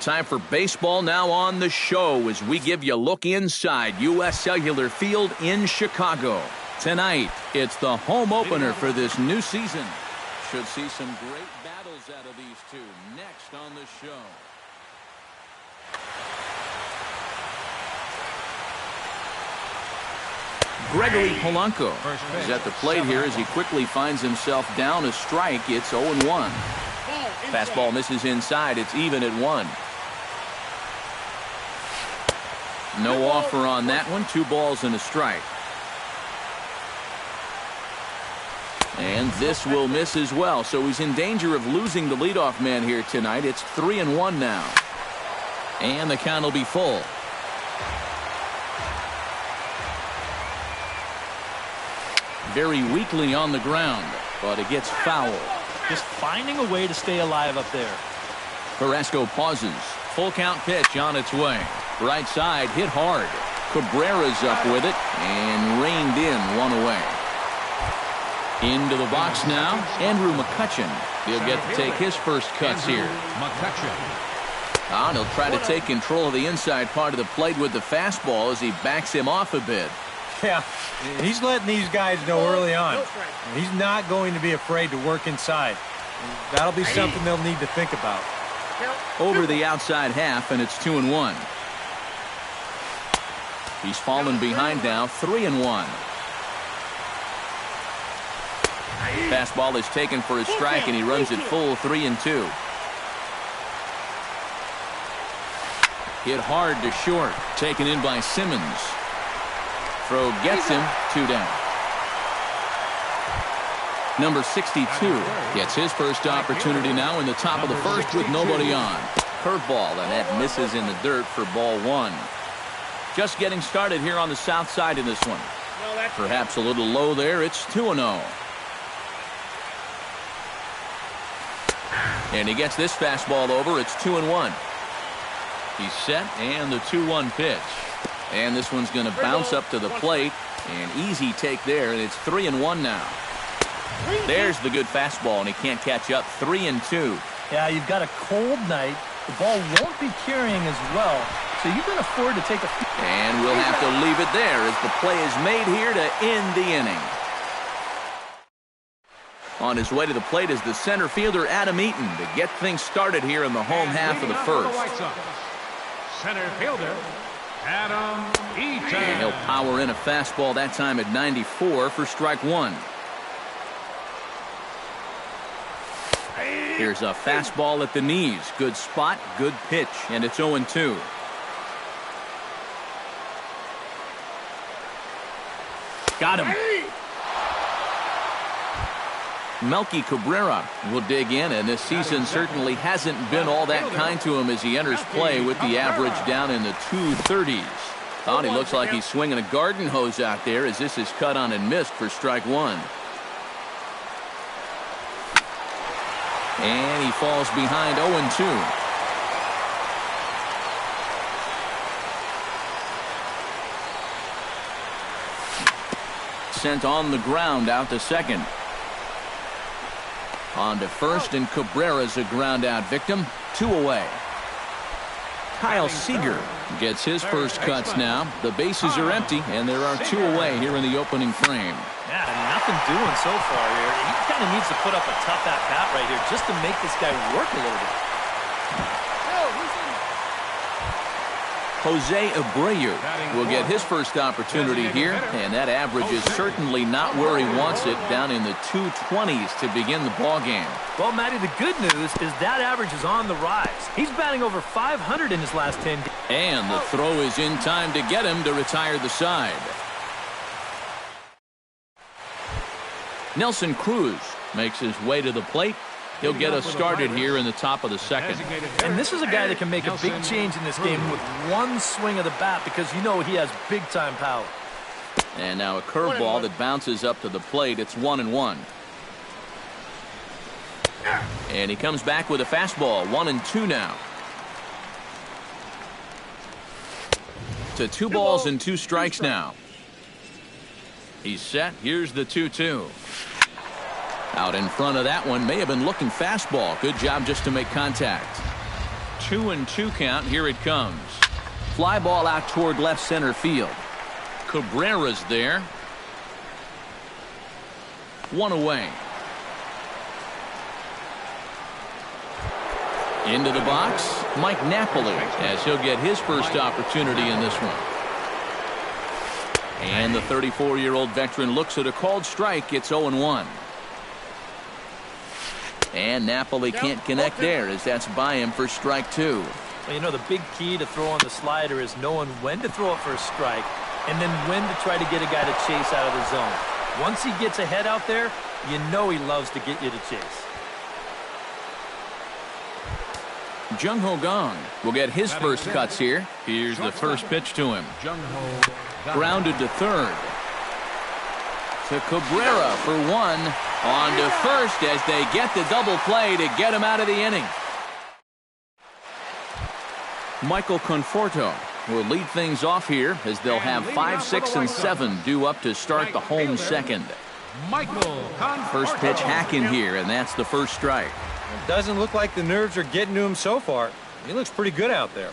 Time for baseball now on the show as we give you a look inside U.S. Cellular Field in Chicago. Tonight, it's the home opener for this new season. Should see some great battles out of these two next on the show. Gregory Polanco is at the plate here as he quickly finds himself down a strike. It's 0-1. Fastball misses inside. It's even at 1. No offer on that one. 2 balls and a strike. And this will miss as well. So he's in danger of losing the leadoff man here tonight. It's 3-1 now. And the count will be full. Very weakly on the ground, but it gets foul. Just finding a way to stay alive up there. Carrasco pauses. Full count pitch on its way. Right side hit hard. Cabrera's up with it and reined in 1 away. Into the box now, Andrew McCutchen. He'll get to take his first cuts here. And he'll try to take control of the inside part of the plate with the fastball as he backs him off a bit. Yeah, he's letting these guys know early on. He's not going to be afraid to work inside. That'll be something they'll need to think about. Over the outside half, and it's 2-1. He's fallen behind now, 3-1. Fastball is taken for a strike, and he runs it full, 3-2. Hit hard to short, taken in by Simmons. Throw gets him, 2 down. Number 62 gets his first opportunity now in the top of the first with nobody on. Curveball, and that misses in the dirt for ball 1. Just getting started here on the south side in this one. Perhaps a little low there. It's 2-0. And he gets this fastball over. It's 2-1. He's set, and the 2-1 pitch. And this one's going to bounce up to the plate. An easy take there, and it's 3-1 now. There's the good fastball, and he can't catch up. 3-2. Yeah, you've got a cold night. The ball won't be carrying as well, so you can afford to take a... And we'll have to leave it there as the play is made here to end the inning. On his way to the plate is the center fielder, Adam Eaton, to get things started here in the home half of the first. Center fielder, Adam Eaton. And he'll power in a fastball that time at 94 for strike 1. Here's a fastball at the knees. Good spot, good pitch, and it's 0-2. Got him. Melky Cabrera will dig in, and this season certainly hasn't been all that kind to him as he enters play with the average down in the 230s. Oh, he looks like he's swinging a garden hose out there as this is cut on and missed for strike 1. And he falls behind 0-2. Sent on the ground out to second. On to first, and Cabrera's a ground out victim. 2 away. Kyle Seager gets his first cuts now. The bases are empty, and there are 2 away here in the opening frame. Yeah, nothing doing so far here. He kind of needs to put up a tough at-bat right here just to make this guy work a little bit. Jose Abreu will get his first opportunity here, and that average is certainly not where he wants it, down in the 220s to begin the ball game. Well, Matty, the good news is that average is on the rise. He's batting over 500 in his last 10 games. And the throw is in time to get him to retire the side. Nelson Cruz makes his way to the plate. He'll get us started here in the top of the second. And this is a guy that can make a big change in this game with one swing of the bat, because you know he has big-time power. And now a curveball that bounces up to the plate. It's 1-1. And he comes back with a fastball. 1-2 now. To 2 balls and 2 strikes now. He's set. Here's the 2-2. Out in front of that one, may have been looking fastball. Good job just to make contact. 2-2 count. Here it comes. Fly ball out toward left center field. Cabrera's there. 1 away. Into the box, Mike Napoli, as he'll get his first opportunity in this one. And the 34-year-old veteran looks at a called strike. It's 0-1. And Napoli can't connect there, as that's by him for strike 2. Well, you know, the big key to throw on the slider is knowing when to throw it for a strike and then when to try to get a guy to chase out of the zone. Once he gets ahead out there, you know he loves to get you to chase. Jung Ho Gong will get his first cuts here. Here's the first pitch to him. Grounded to third. To Cabrera for 1. On to first as they get the double play to get him out of the inning. Michael Conforto will lead things off here, as they'll have 5, 6, and 7 due up to start the home second. First pitch hacking here, and that's the first strike. It doesn't look like the nerves are getting to him so far. He looks pretty good out there.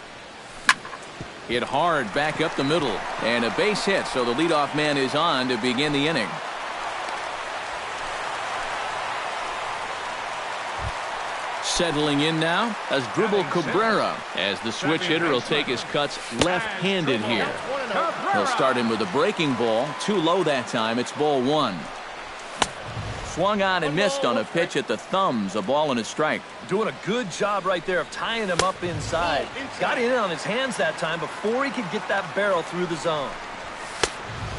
Hit hard back up the middle, and a base hit, so the leadoff man is on to begin the inning. Settling in now as Dribble Cabrera, as the switch hitter will take his cuts left-handed here. He'll start him with a breaking ball, too low that time. It's ball 1. Swung on and missed on a pitch at the thumbs. A ball and a strike. Doing a good job right there of tying him up inside. Got in on his hands that time before he could get that barrel through the zone.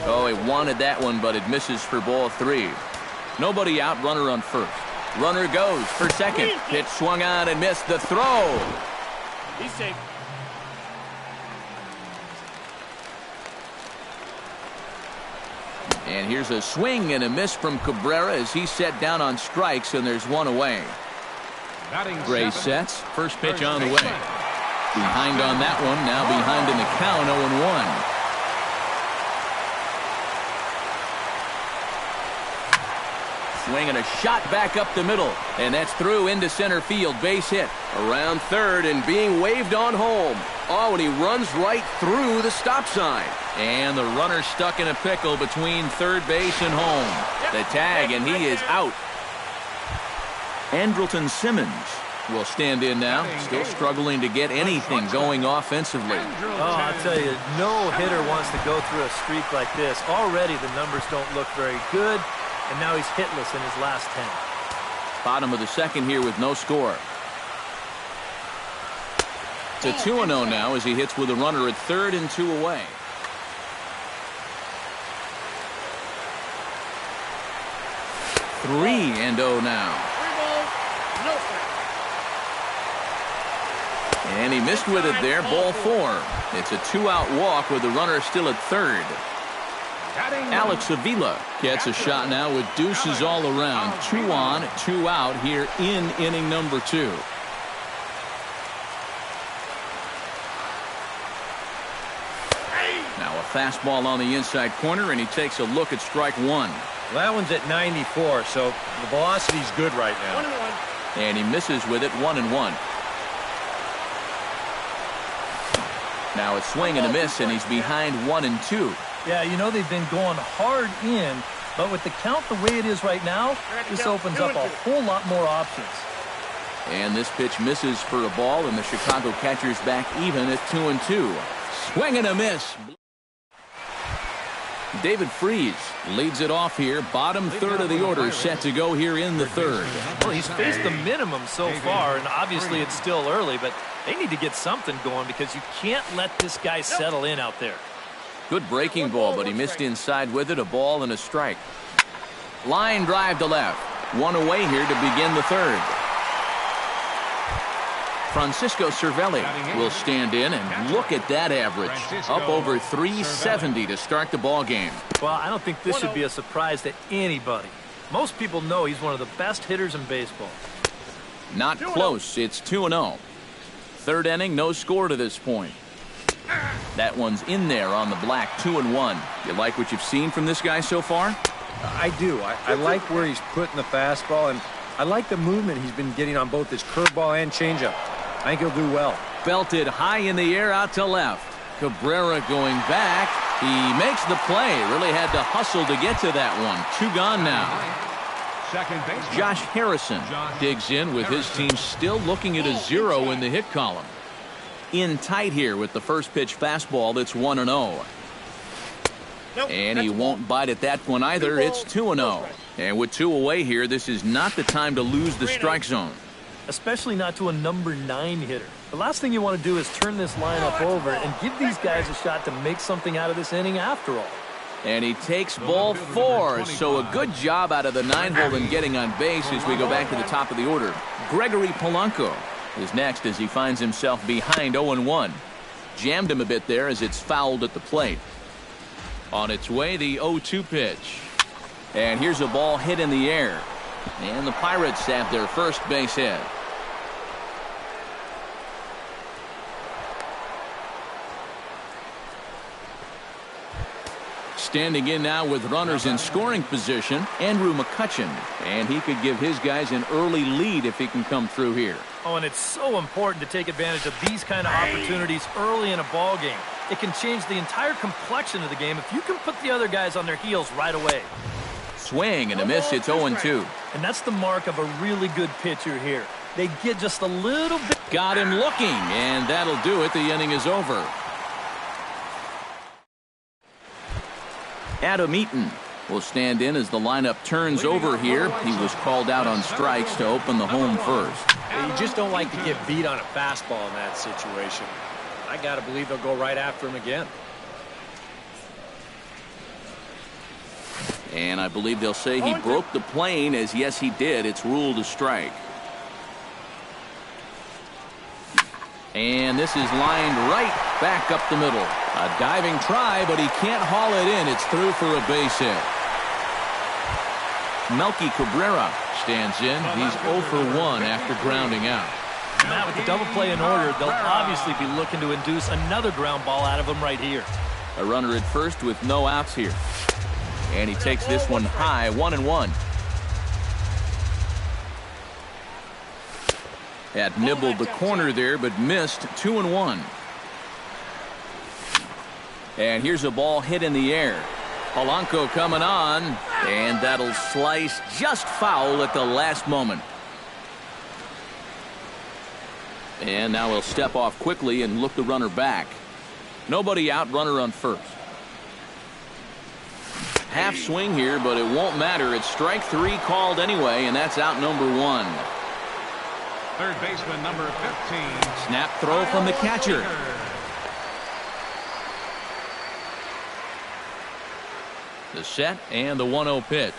Oh, he wanted that one, but it misses for ball 3. Nobody out, runner on first. Runner goes for second. Pitch swung on and missed. The throw. He's safe. And here's a swing and a miss from Cabrera as he's set down on strikes, and there's 1 away. Gray sets. First pitch on the way. Behind on that one. Now behind in the count. 0-1. Swing and a shot back up the middle, and that's through into center field. Base hit around third and being waved on home. Oh, and he runs right through the stop sign, and the runner stuck in a pickle between third base and home. The tag, and he is out. Andrelton Simmons will stand in now, still struggling to get anything going offensively. Oh, I'll tell you, no hitter wants to go through a streak like this. Already the numbers don't look very good. And now he's hitless in his last 10. Bottom of the second here with no score. It's a 2-0 now as he hits with a runner at third and 2 away. Three and 0 now. And he missed with it there. Ball 4. It's a 2-out walk with the runner still at third. Alex Avila gets a shot now with deuces all around. 2 on, 2 out here in inning number 2. Now a fastball on the inside corner, and he takes a look at strike 1. Well, that one's at 94, so the velocity's good right now. 1-1. And he misses with it. 1-1. Now a swing and a miss, and he's behind 1-2. Yeah, you know, they've been going hard in, but with the count the way it is right now, this opens up a whole lot more options. And this pitch misses for a ball, and the Chicago catcher's back even at 2-2. Swing and a miss. David Freese leads it off here. Bottom third of the order set to go here in the third. Well, he's faced the minimum so far, and obviously it's still early, but they need to get something going because you can't let this guy settle in out there. Good breaking ball, but he missed inside with it. A ball and a strike. Line drive to left. One away here to begin the third. Francisco Cervelli will stand in, and look at that average. Up over 370 to start the ball game. Well, I don't think this should be a surprise to anybody. Most people know he's one of the best hitters in baseball. Not close. It's 2-0. Third inning, no score to this point. That one's in there on the black, 2-1. You like what you've seen from this guy so far? I do. I like where he's putting the fastball, and I like the movement he's been getting on both his curveball and changeup. I think he'll do well. Belted high in the air out to left. Cabrera going back. He makes the play. Really had to hustle to get to that one. Two gone now. Josh Harrison digs in with his team still looking at a 0 in the hit column. In tight here with the first pitch fastball. That's 1-0. And he won't bite at that one either. It's 2-0. And with 2 away here, this is not the time to lose the strike zone. Especially not to a number 9 hitter. The last thing you want to do is turn this lineup over and give these guys a shot to make something out of this inning after all. And he takes ball 4. So a good job out of the 9-hole in getting on base as we go back to the top of the order. Gregory Polanco is next as he finds himself behind 0-1. Jammed him a bit there as it's fouled at the plate. On its way, the 0-2 pitch. And here's a ball hit in the air. And the Pirates have their first base hit. Standing in now with runners in scoring position, Andrew McCutchen. And he could give his guys an early lead if he can come through here. Oh, and it's so important to take advantage of these kind of opportunities early in a ball game. It can change the entire complexion of the game if you can put the other guys on their heels right away. Swing and a miss. It's 0-2. And that's the mark of a really good pitcher here. They get just a little bit. Got him looking, and that'll do it. The inning is over. Adam Eaton will stand in as the lineup turns over here. He was called out on strikes to open the home first. You just don't like to get beat on a fastball in that situation. I got to believe they'll go right after him again. And I believe they'll say he broke the plane, as yes he did. It's ruled a strike. And this is lined right back up the middle. A diving try, but he can't haul it in. It's through for a base hit. Melky Cabrera stands in. He's 0 for 1 after grounding out. Matt, with the double play in order, they'll obviously be looking to induce another ground ball out of him right here. A runner at first with no outs here. And he takes this one high, 1-1. Had nibbled the corner there, but missed. 2-1. And here's a ball hit in the air. Polanco coming on, and that'll slice just foul at the last moment. And now he'll step off quickly and look the runner back. Nobody out, runner on first. Half swing here, but it won't matter. It's strike 3 called anyway, and that's out number 1. Third baseman number 15. Snap throw from the catcher. The set and the 1-0 pitch.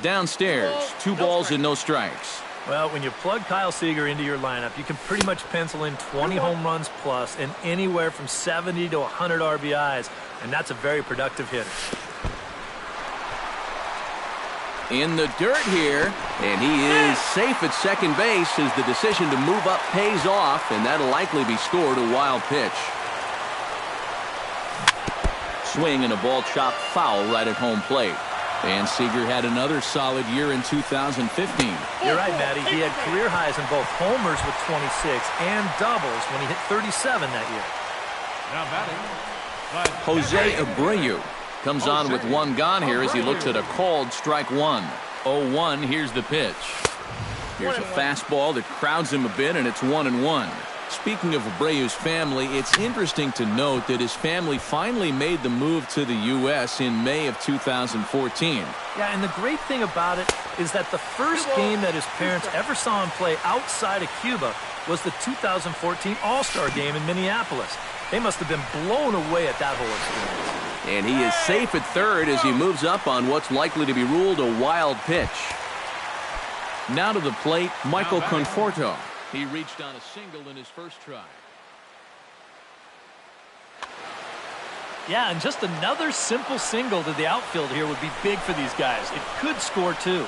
Downstairs, 2 balls and no strikes. Well, when you plug Kyle Seager into your lineup, you can pretty much pencil in 20 home runs plus and anywhere from 70 to 100 RBIs, and that's a very productive hitter. In the dirt here, and he is safe at second base as the decision to move up pays off, and that'll likely be scored. A wild pitch. Swing and a ball chopped foul right at home plate. And Seager had another solid year in 2015. You're right, Matty. He had career highs in both homers with 26 and doubles when he hit 37 that year. Now batting, Jose Abreu comes on with 1 gone here as he looks at a called strike 1. 0-1. Here's the pitch. Here's a fastball that crowds him a bit, and it's 1-1. Speaking of Abreu's family, it's interesting to note that his family finally made the move to the U.S. in May of 2014. Yeah, and the great thing about it is that the first game that his parents ever saw him play outside of Cuba was the 2014 All-Star game in Minneapolis. They must have been blown away at that whole experience. And he is safe at third as he moves up on what's likely to be ruled a wild pitch. Now to the plate, Michael Conforto. He reached on a single in his first try. Yeah, and just another simple single to the outfield here would be big for these guys. It could score too.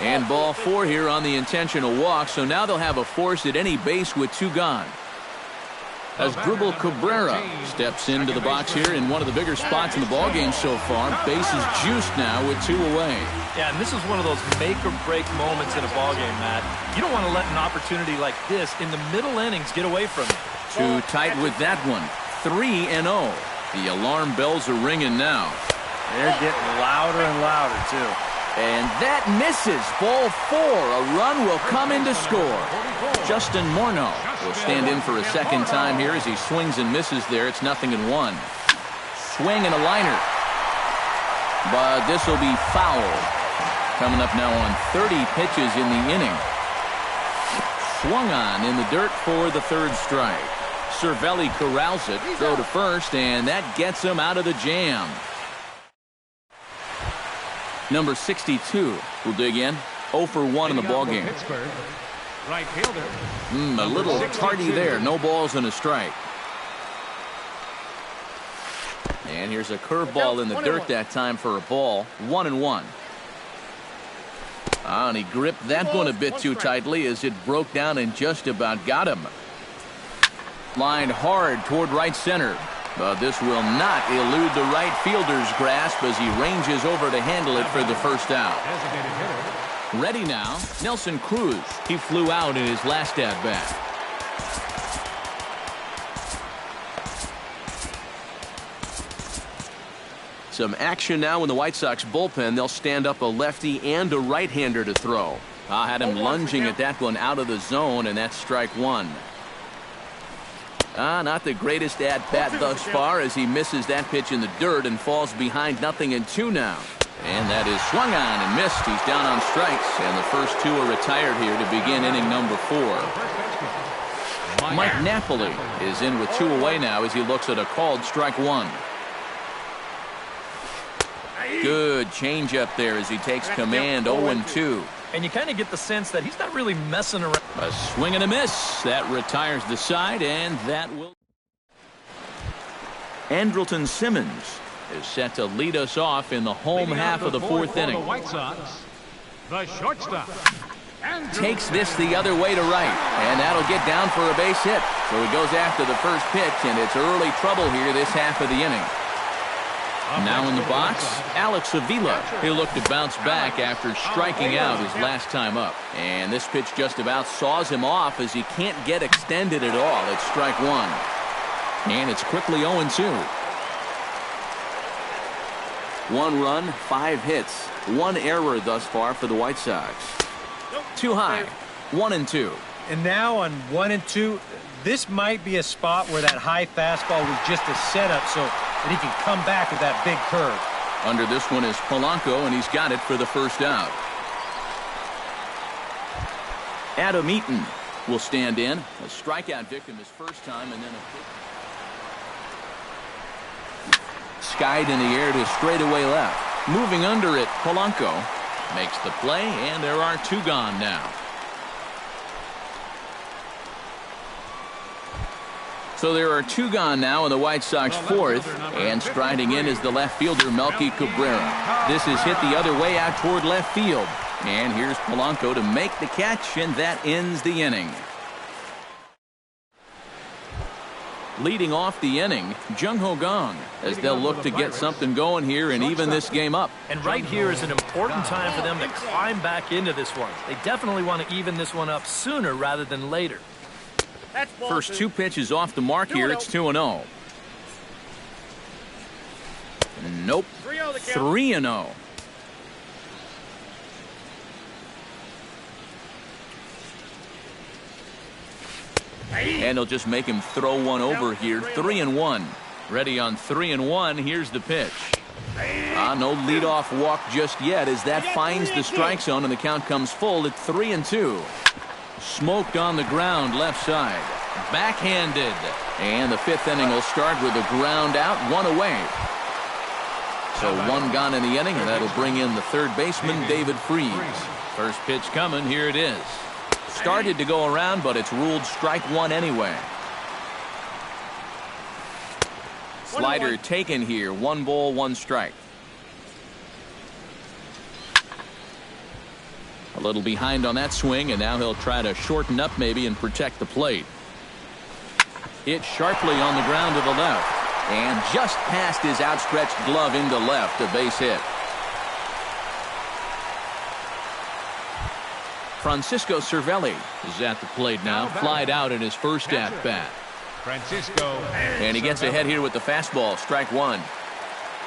And ball 4 here on the intentional walk, so now they'll have a force at any base with 2 gone. As Dribble Cabrera steps into the box here in one of the bigger spots in the ballgame so far. Bases juiced now with 2 away. Yeah, and this is one of those make-or-break moments in a ballgame, Matt. You don't want to let an opportunity like this in the middle innings get away from you. Too tight with that one. 3-0. The alarm bells are ringing now. They're getting louder and louder, too. And that misses. Ball 4. A run will come in to score. Justin Morneau will stand in for a second time here as he swings and misses there. It's 0-1. Swing and a liner. But this will be foul. Coming up now on 30 pitches in the inning. Swung on in the dirt for the 3rd strike. Cervelli corrals it. Throw to first, and that gets him out of the jam. Number 62 will dig in. 0 for 1 in the ballgame. Right fielder. A little tardy there. No balls and a strike. And here's a curveball in the dirt that time for a ball. 1-1. And he gripped that one a bit too tightly as it broke down and just about got him. Lined hard toward right center. But this will not elude the right fielder's grasp as he ranges over to handle it for the first out. Ready now, Nelson Cruz. He flew out in his last at-bat. Some action now in the White Sox bullpen. They'll stand up a lefty and a right-hander to throw. I had him lunging at that one out of the zone, and that's strike 1. Not the greatest at-bat thus far as he misses that pitch in the dirt and falls behind 0-2 now. And that is swung on and missed. He's down on strikes, and the first 2 are retired here to begin inning number 4. Mike Napoli is in with 2 away now as he looks at a called strike 1. Good changeup there as he takes command. 0-2. And you kind of get the sense that he's not really messing around. A swing and a miss. That retires the side, and that will. Andrelton Simmons is set to lead us off in the home half of the 4th inning. The White Sox, the shortstop. Takes this the other way to right, and that'll get down for a base hit. So he goes after the first pitch, and it's early trouble here this half of the inning. Now in the box, Alex Avila. He'll look to bounce back after striking out his last time up. And this pitch just about saws him off as he can't get extended at all. It's strike 1. And it's quickly 0-2. 1 run, 5 hits. 1 error thus far for the White Sox. Too high. 1-2. And now on 1-2, this might be a spot where that high fastball was just a setup so that he can come back with that big curve. Under this one is Polanco, and he's got it for the first out. Adam Eaton will stand in. A strikeout victim his first time, and then a skied in the air to straightaway left. Moving under it, Polanco makes the play, and there are 2 gone now. So there are 2 gone now in the White Sox 4th, and striding in is the left fielder, Melky Cabrera. This is hit the other way out toward left field. And here's Polanco to make the catch, and that ends the inning. Leading off the inning, Jung Ho Gong, as they'll look to get something going here and even this game up. And right here is an important time for them to climb back into this one. They definitely want to even this one up sooner rather than later. First 2 pitches off the mark here. It's 2-0. Nope. 3-0. And they'll just make him throw one over here. 3-1. Ready on 3-1. Here's the pitch. No leadoff walk just yet as that finds the strike zone and the count comes full at 3-2. Smoked on the ground left side. Backhanded. And the fifth inning will start with a ground out, one away. So one gone in the inning, and that'll bring in the third baseman, David Freese. First pitch coming. Here it is. Started to go around, but it's ruled strike one anyway. Slider taken here. 1 ball, 1 strike. A little behind on that swing, and now he'll try to shorten up maybe and protect the plate. Hit sharply on the ground to the left. And just past his outstretched glove into left, a base hit. Francisco Cervelli is at the plate now. Flied out in his first at-bat. Francisco. And he gets ahead here with the fastball. Strike one.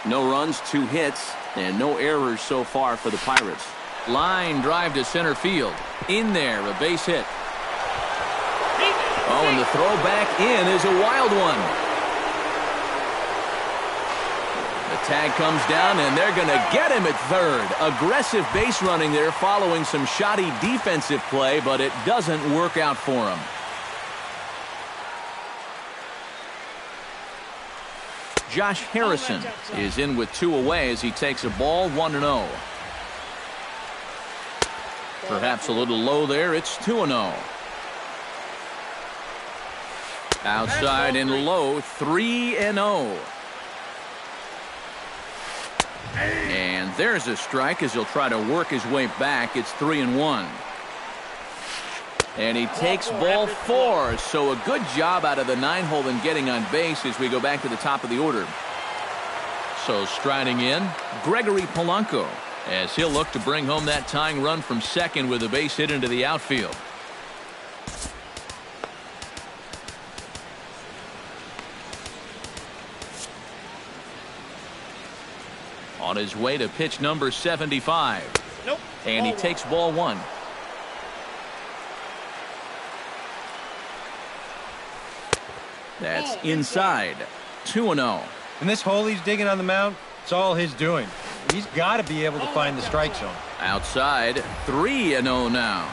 No runs, 2 hits, and no errors so far for the Pirates. Line drive to center field. In there, a base hit. Oh, and the throw back in is a wild one. The tag comes down, and they're going to get him at third. Aggressive base running there following some shoddy defensive play, but it doesn't work out for him. Josh Harrison is in with 2 away as he takes a ball, 1-0. Perhaps a little low there. It's 2-0. Outside and low, 3-0. And there's a strike as he'll try to work his way back. It's 3-1. And he takes ball 4. So a good job out of the 9-hole in getting on base as we go back to the top of the order. So striding in, Gregory Polanco, as he'll look to bring home that tying run from second with a base hit into the outfield. On his way to pitch number 75. Nope. And he takes ball 1. That's inside. 2-0. And this hole he's digging on the mound, it's all his doing. He's got to be able to find the strike zone. Outside, 3-0 now.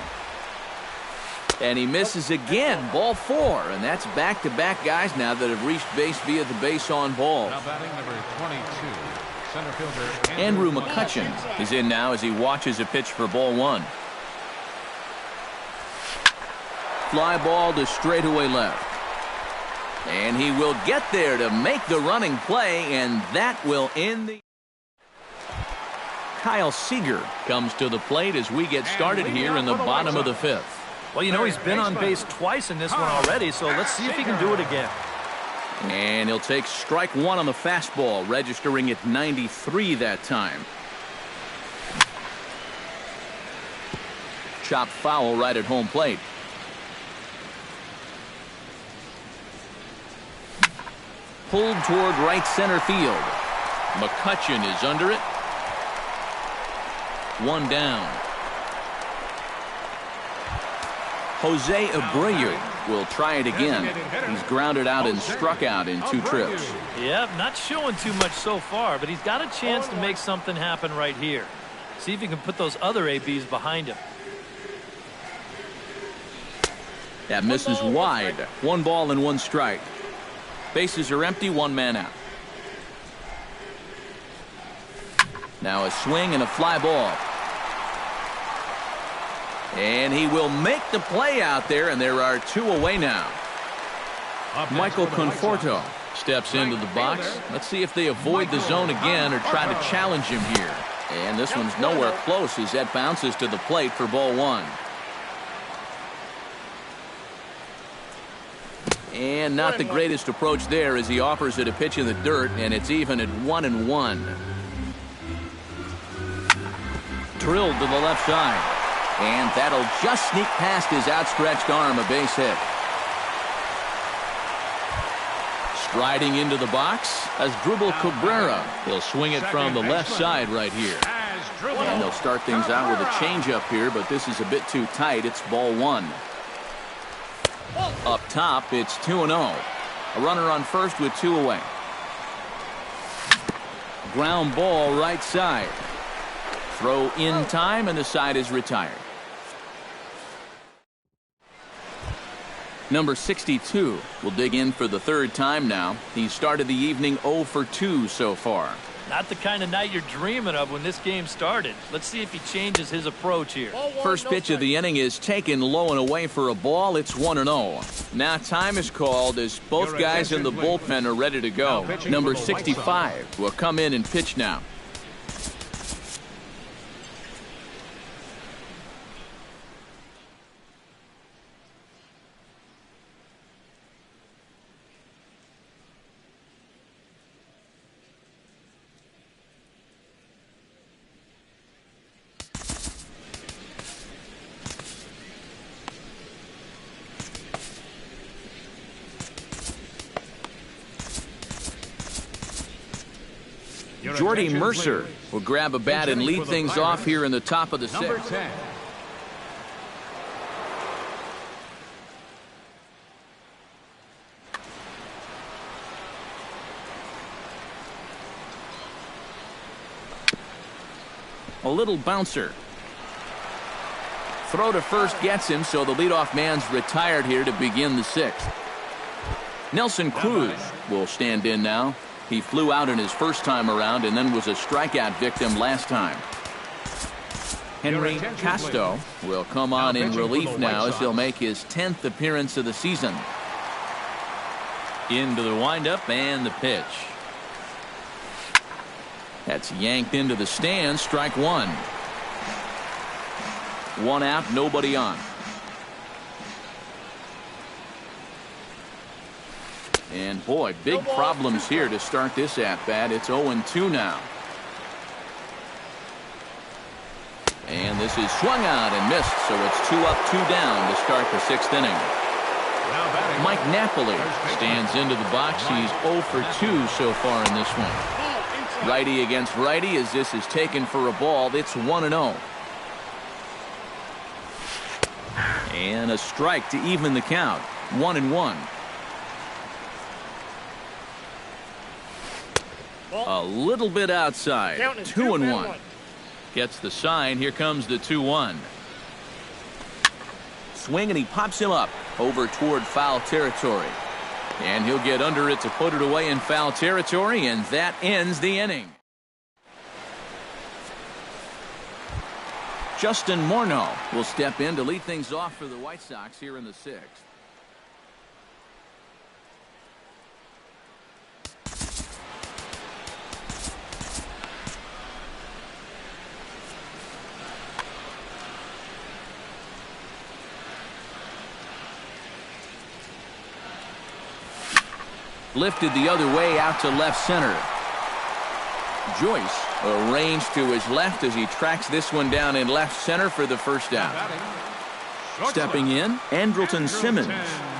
And he misses again, ball 4. And that's back-to-back guys now that have reached base via the base on balls. Now batting number 22, center fielder Andrew McCutchen is in now as he watches a pitch for ball 1. Fly ball to straightaway left. And he will get there to make the running play, and that will end the... Kyle Seager comes to the plate as we get started here in the bottom of the 5th. Well, you know, he's been on base twice in this one already, so let's see if he can do it again. And he'll take strike 1 on the fastball, registering at 93 that time. Chop foul right at home plate. Pulled toward right center field. McCutchen is under it. 1 down. Jose Abreu will try it again. He's grounded out and struck out in 2 trips. Yep, not showing too much so far, but he's got a chance to make something happen right here. See if he can put those other ABs behind him. That misses wide. 1 ball and 1 strike. Bases are empty, 1 man out. Now a swing and a fly ball. And he will make the play out there, and there are 2 away now. Michael Conforto steps into the box. Let's see if they avoid the zone again or try to challenge him here. And this one's nowhere close as that bounces to the plate for ball 1. And not the greatest approach there as he offers it a pitch in the dirt, and it's even at 1-1. Drilled to the left side. And that'll just sneak past his outstretched arm, a base hit. Striding into the box, Asdrubal Cabrera. He'll swing it from the left side right here. And they'll start things out with a changeup here, but this is a bit too tight. It's ball 1. Up top, it's 2-0. A runner on first with 2 away. Ground ball right side. Throw in time, and the side is retired. Number 62 will dig in for the third time now. He started the evening 0 for 2 so far. Not the kind of night you're dreaming of when this game started. Let's see if he changes his approach here. First pitch of the inning is taken low and away for a ball. It's 1-0. Now time is called as both guys in the bullpen are ready to go. Number 65 will come in and pitch now. Jordy Mercer will grab a bat and lead things off here in the top of the Number sixth. 10. A little bouncer. Throw to first gets him, so the leadoff man's retired here to begin the sixth. Nelson Cruz will stand in now. He flew out in his first time around and then was a strikeout victim last time. Henry Casto will come on in relief now as he'll make his 10th appearance of the season. Into the windup and the pitch. That's yanked into the stands. Strike one. One out, nobody on. And boy, big problems here to start this at-bat. It's 0-2 now. And this is swung out and missed, so it's 2 up, 2 down to start the sixth inning. Mike Napoli stands into the box. He's 0 for 2 so far in this one. Righty against righty as this is taken for a ball. It's 1-0. And a strike to even the count. 1-1. A little bit outside. 2-1. Gets the sign. Here comes the 2-1. Swing, and he pops him up over toward foul territory. And he'll get under it to put it away in foul territory, and that ends the inning. Justin Morneau will step in to lead things off for the White Sox here in the sixth. Lifted the other way out to left center. Joyce arranged to his left as he tracks this one down in left center for the first out. Stepping in, Andrelton Simmons.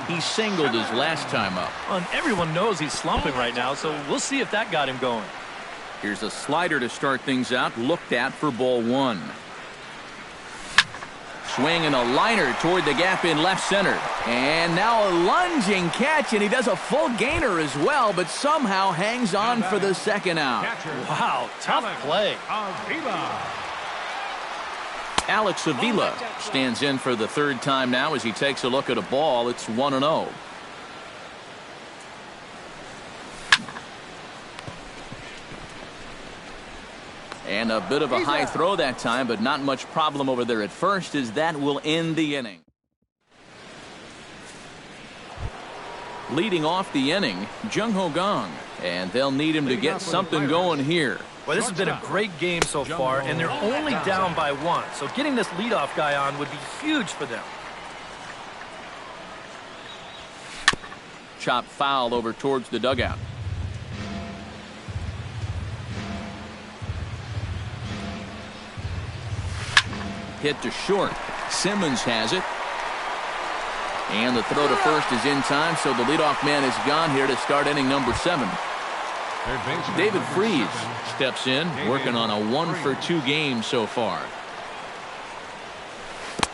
He singled his last time up. And everyone knows he's slumping right now, so we'll see if that got him going. Here's a slider to start things out, looked at for ball one. Swing and a liner toward the gap in left center. And now a lunging catch, and he does a full gainer as well, but somehow hangs on for the second out. Wow, tough play. Alex Avila stands in for the third time now as he takes a look at a ball. It's 1-0. And a bit of a high throw that time, but not much problem over there at first, as that will end the inning. Leading off the inning, Jung Ho Gong, and they'll need him to get something going here. Well, this has been a great game so far, and they're only down by 1. So getting this leadoff guy on would be huge for them. Chop foul over towards the dugout. Hit to short. Simmons has it. And the throw to first is in time, so the leadoff man is gone here to start inning number 7. David Freese steps in, working on a 1-for-2 game so far.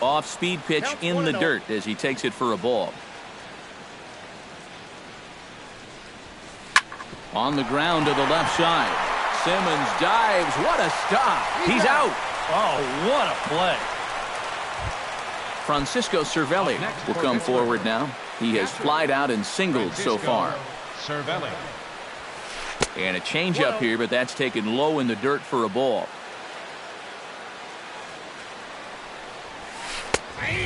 Off-speed pitch in the dirt as he takes it for a ball. On the ground to the left side. Simmons dives. What a stop. He's out. Oh, what a play. Francisco Cervelli will come forward now. He has flied out and singled so far. Cervelli. And a changeup here, but that's taken low in the dirt for a ball.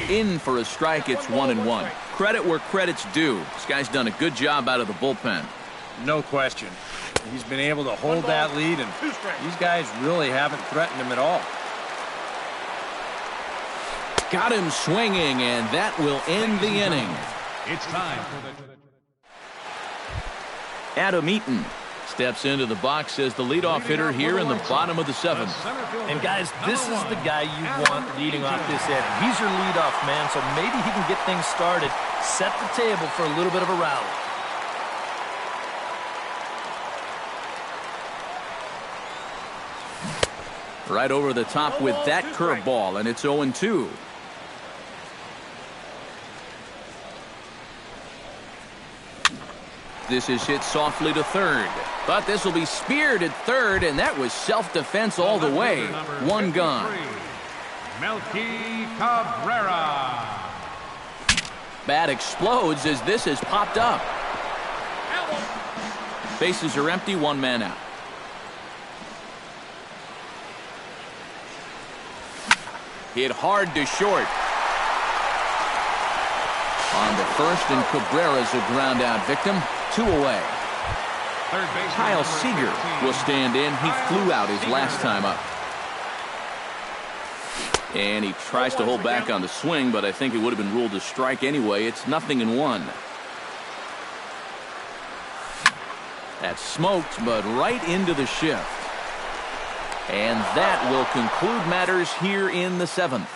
In for a strike. It's 1-1. Credit where credit's due. This guy's done a good job out of the bullpen. No question. He's been able to hold that lead, and these guys really haven't threatened him at all. Got him swinging, and that will end the inning. It's time for the... Adam Eaton steps into the box as the leadoff hitter here in the bottom of the seventh. And guys, this is the guy you want leading off this inning. He's your leadoff man, so maybe he can get things started, set the table for a little bit of a rally. Right over the top with that curveball, and it's 0-2. This is hit softly to third, but this will be speared at third, and that was self-defense all the way. One gone. Melky Cabrera. Bat explodes as this has popped up. Bases are empty, one man out. Hit hard to short. On the first, and Cabrera's a ground out victim. 2 away. Kyle Seager will stand in. He flew out his last time up. And he tries to hold back on the swing, but I think it would have been ruled a strike anyway. It's 0-1. That's smoked, but right into the shift. And that will conclude matters here in the seventh.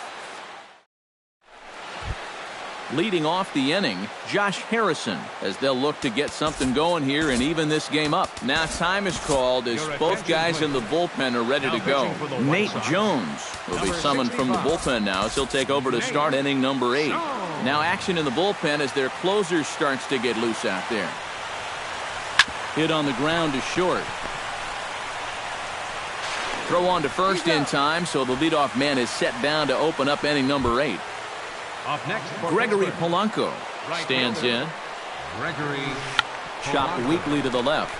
Leading off the inning, Josh Harrison, as they'll look to get something going here and even this game up. Now time is called as both guys in the bullpen are ready to go. Nate Jones will be summoned from the bullpen now as he'll take over to start inning number 8. Now action in the bullpen as their closer starts to get loose out there. Hit on the ground to short. Throw on to first in time, so the leadoff man is set down to open up inning number 8. Off next, Gregory Polanco stands in. Gregory Chopped weakly to the left.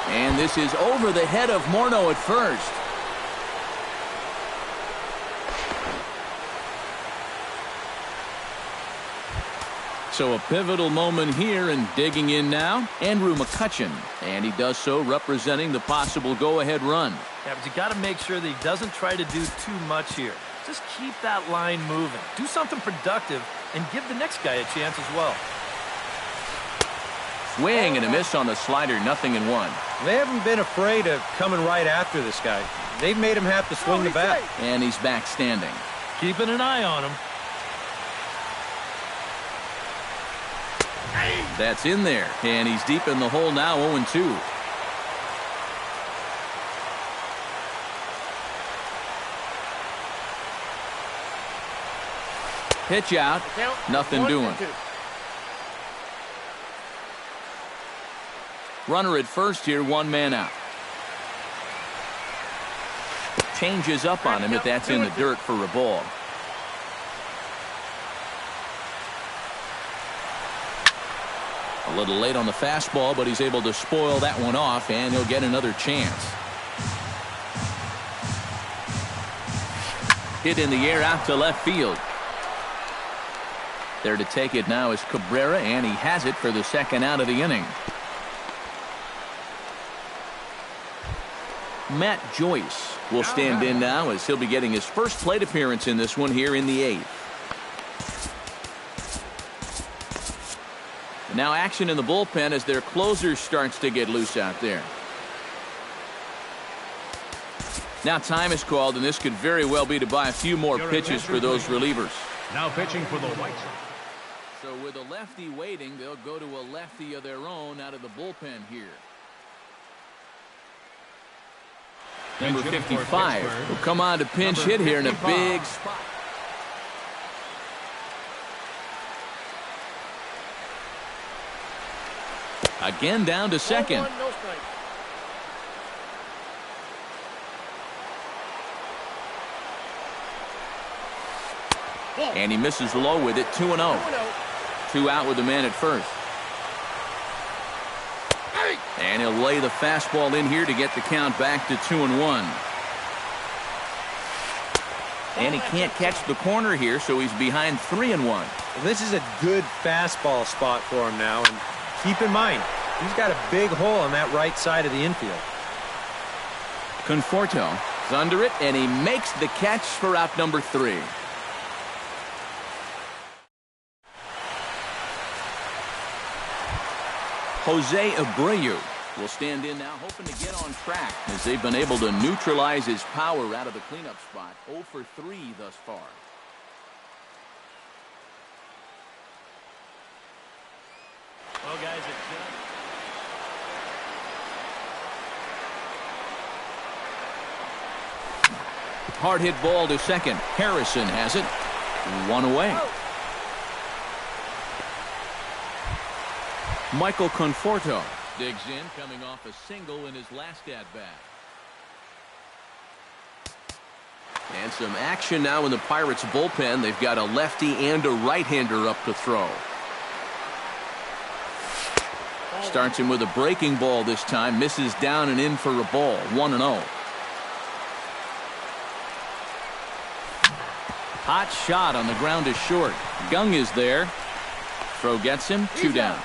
And this is over the head of Morneau at first. So a pivotal moment here, and digging in now, Andrew McCutchen. And he does so representing the possible go-ahead run. Yeah, but you got to make sure that he doesn't try to do too much here. Just keep that line moving. Do something productive and give the next guy a chance as well. Swing and a miss on the slider, 0-1. They haven't been afraid of coming right after this guy. They've made him have to swing the bat. And he's back standing. Keeping an eye on him. That's in there, and he's deep in the hole now, 0-2. Pitch out, nothing doing. Runner at first here, one man out. Changes up on him, but that's in the dirt for a ball. A little late on the fastball, but he's able to spoil that one off, and he'll get another chance. Hit in the air out to left field. There to take it now is Cabrera, and he has it for the second out of the inning. Matt Joyce will stand in now as he'll be getting his first plate appearance in this one here in the 8th. Now action in the bullpen as their closer starts to get loose out there. Now time is called, and this could very well be to buy a few more pitches for those relievers. Now pitching for the White Sox. So with a lefty waiting, they'll go to a lefty of their own out of the bullpen here. Number 55 will come on to pinch hit here in a big spot. Again down to second. 1, no strike. And he misses low with it, 2-0. 2 out with the man at first. And he'll lay the fastball in here to get the count back to 2-1. And he can't catch the corner here, so he's behind 3-1. Well, this is a good fastball spot for him now. And keep in mind, he's got a big hole on that right side of the infield. Conforto is under it, and he makes the catch for out number 3. Jose Abreu will stand in now, hoping to get on track as they've been able to neutralize his power out of the cleanup spot. 0 for 3 thus far. Well, guys, Hard hit ball to second. Harrison has it. 1 away. Michael Conforto digs in, coming off a single in his last at-bat. And some action now in the Pirates bullpen. They've got a lefty and a right-hander up to throw. Starts him with a breaking ball this time. Misses down and in for a ball. 1-0. Hot shot on the ground is short. Gung is there. Throw gets him. 2 down.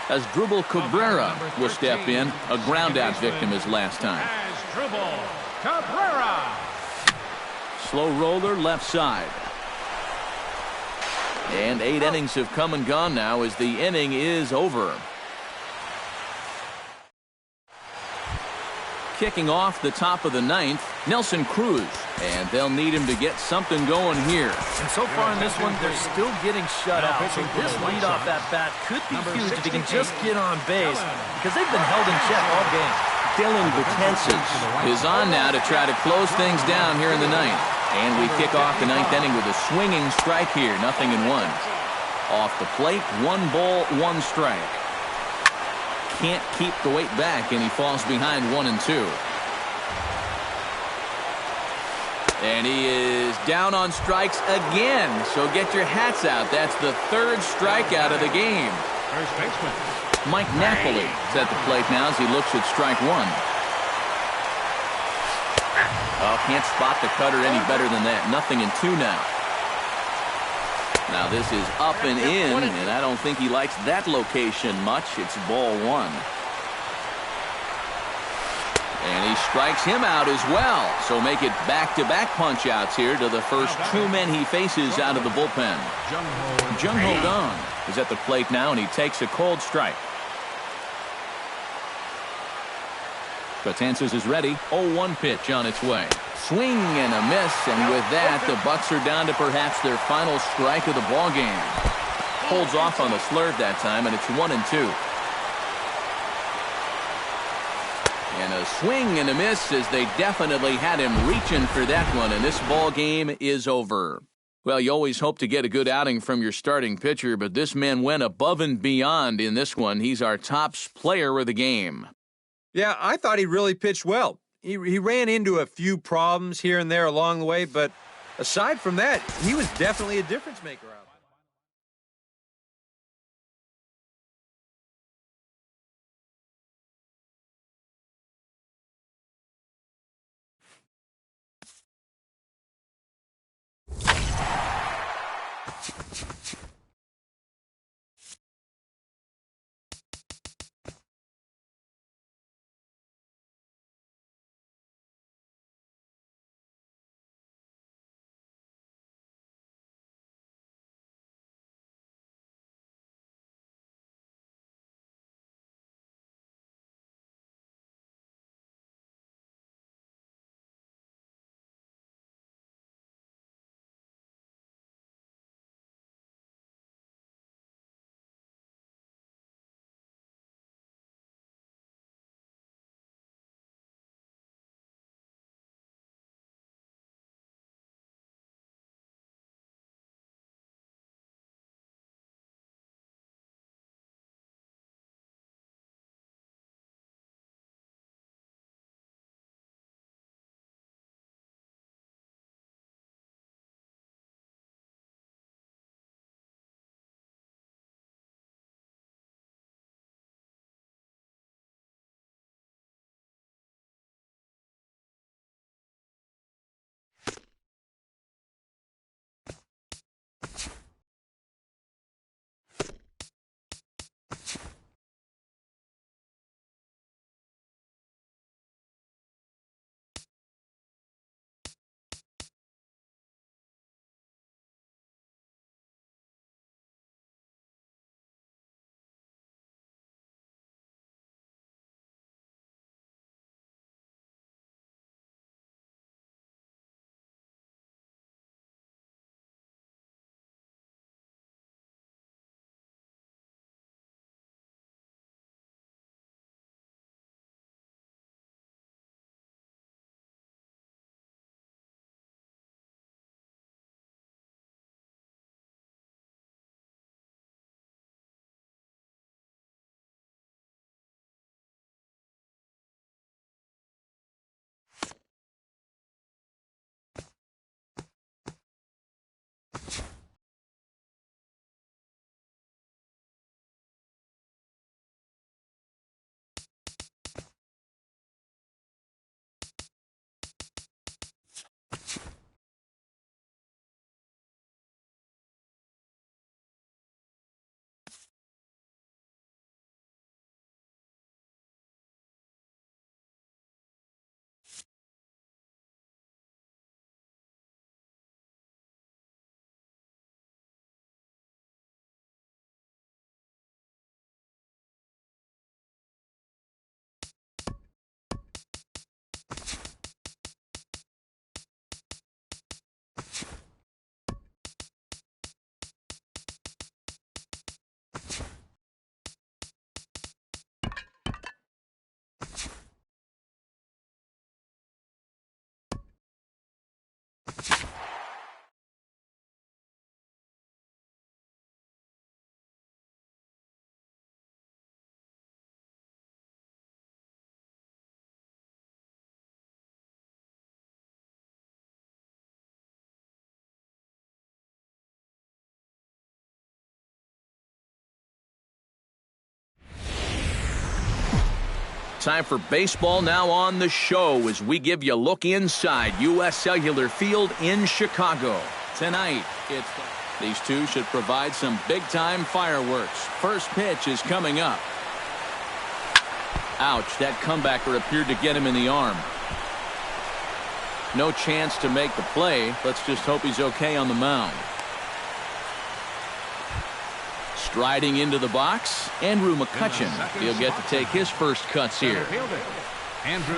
As Dribble Cabrera will step in, a ground-out victim his last time. As Dribble Cabrera. Slow roller left side. And 8 innings have come and gone now as the inning is over. Kicking off the top of the 9th, Nelson Cruz. And they'll need him to get something going here. And so far in this one, they're still getting shut out. So this leadoff at bat could be huge if he can just get on base, because they've been held in check all game. Dylan Betances is on now to try to close things down here in the 9th. And we kick off the 9th inning with a swinging strike here. 0-1. Off the plate, 1 ball, 1 strike. Can't keep the weight back, and he falls behind 1-2. And he is down on strikes again. So get your hats out. That's the 3rd strikeout of the game. First baseman. Mike Napoli is at the plate now as he looks at strike 1. Oh, can't spot the cutter any better than that. 0-2 now. Now this is up and in, and I don't think he likes that location much. It's ball 1. And he strikes him out as well. So make it back-to-back punch-outs here to the first 2 men he faces out of the bullpen. Jung-Ho Kang is at the plate now, and he takes a cold strike. Betances is ready. 0-1 pitch on its way. Swing and a miss, and with that, the Bucks are down to perhaps their final strike of the ballgame. Holds off on the slurve that time, and it's 1-2. And a swing and a miss as they definitely had him reaching for that one, and this ball game is over. Well, you always hope to get a good outing from your starting pitcher, but this man went above and beyond in this one. He's our top player of the game. Yeah, I thought he really pitched well. He ran into a few problems here and there along the way, but aside from that, he was definitely a difference maker out there. Time for baseball now on the show as we give you a look inside U.S. Cellular Field in Chicago. Tonight, these two should provide some big-time fireworks. First pitch is coming up. Ouch, that comebacker appeared to get him in the arm. No chance to make the play. Let's just hope he's okay on the mound. Striding into the box, Andrew McCutchen. He'll get to take his first cuts here. Andrew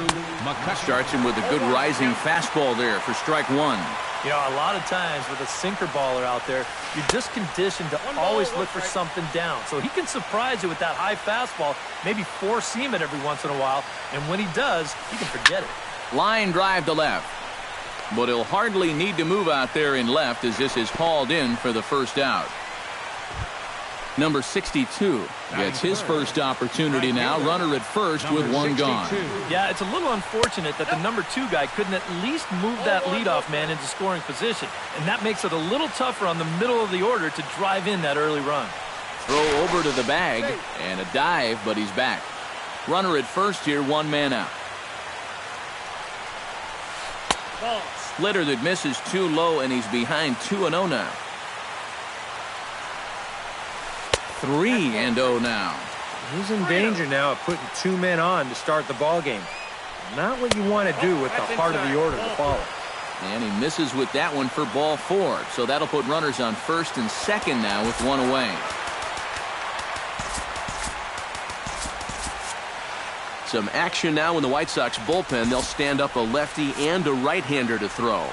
McCutchen Starts him with a good rising fastball there for strike one. You know, a lot of times with a sinker baller out there, you're just conditioned to always look for something down. So he can surprise you with that high fastball, maybe four-seam it every once in a while, and when he does, he can forget it. Line drive to left. But he'll hardly need to move out there in left as this is hauled in for the first out. Number 62 gets his first opportunity now. Runner at first with one gone. Yeah, it's a little unfortunate that the number 2 guy couldn't at least move that leadoff man into scoring position. And that makes it a little tougher on the middle of the order to drive in that early run. Throw over to the bag and a dive, but he's back. Runner at first here, one man out. Splitter that misses too low, and he's behind 2-0 now. 3-0 now. He's in danger now of putting 2 men on to start the ball game. Not what you want to do with the heart of the order to follow. And he misses with that one for ball 4. So that'll put runners on first and second now with one away. Some action now in the White Sox bullpen. They'll stand up a lefty and a right-hander to throw.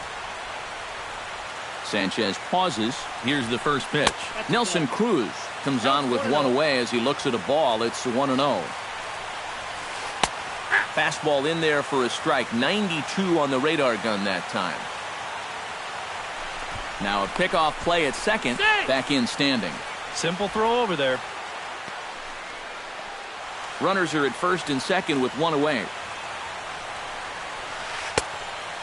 Sanchez pauses. Here's the first pitch. Nelson Cruz comes on with one away as he looks at a ball. It's 1-0. Fastball in there for a strike. 92 on the radar gun that time. Now a pickoff play at second. Back in standing. Simple throw over there. Runners are at first and second with one away.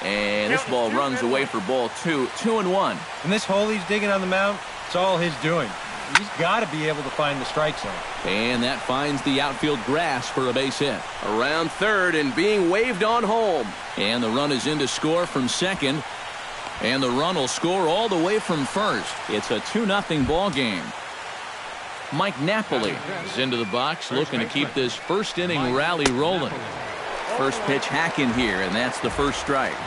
And this ball runs away for ball 2. 2-1. And this hole he's digging on the mound, it's all his doing. He's got to be able to find the strike zone. And that finds the outfield grass for a base hit. Around third and being waved on home. And the run is in to score from second. And the run will score all the way from first. It's a 2-0 ball game. Mike Napoli is into the box looking to keep this first inning rally rolling. First pitch hack in here, and that's the first strike.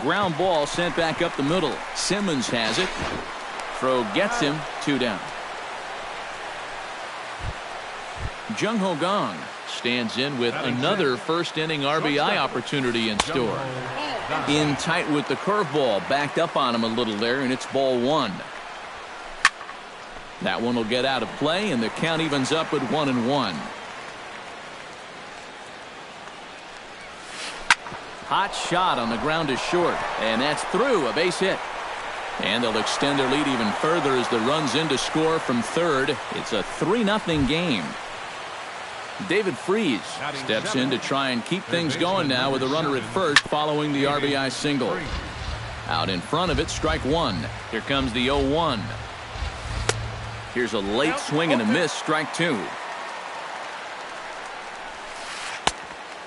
Ground ball sent back up the middle. Simmons has it. Throw gets him. 2 down. Jung Ho Gong stands in with another first inning RBI opportunity in store. In tight with the curveball, backed up on him a little there, and it's ball 1. That one will get out of play, and the count evens up at 1-1. Hot shot on the ground is short, and that's through, a base hit. And they'll extend their lead even further as the run's in to score from third. It's a 3-0 game. David Freese steps in to try and keep things going now with a runner at first following the RBI single. Out in front of it, strike one. Here comes the 0-1. Here's a late swing and a miss, strike two.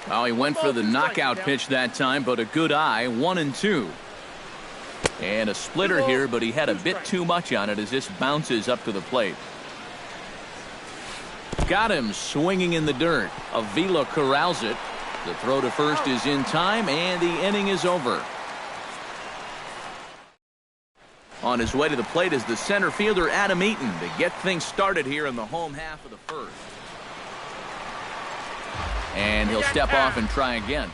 Well, he went for the knockout pitch that time, but a good eye, 1-2. And a splitter here, but he had a bit too much on it as this bounces up to the plate. Got him swinging in the dirt. Avila corrals it. The throw to first is in time, and the inning is over. On his way to the plate is the center fielder, Adam Eaton, to get things started here in the home half of the first. And he'll step off and try again.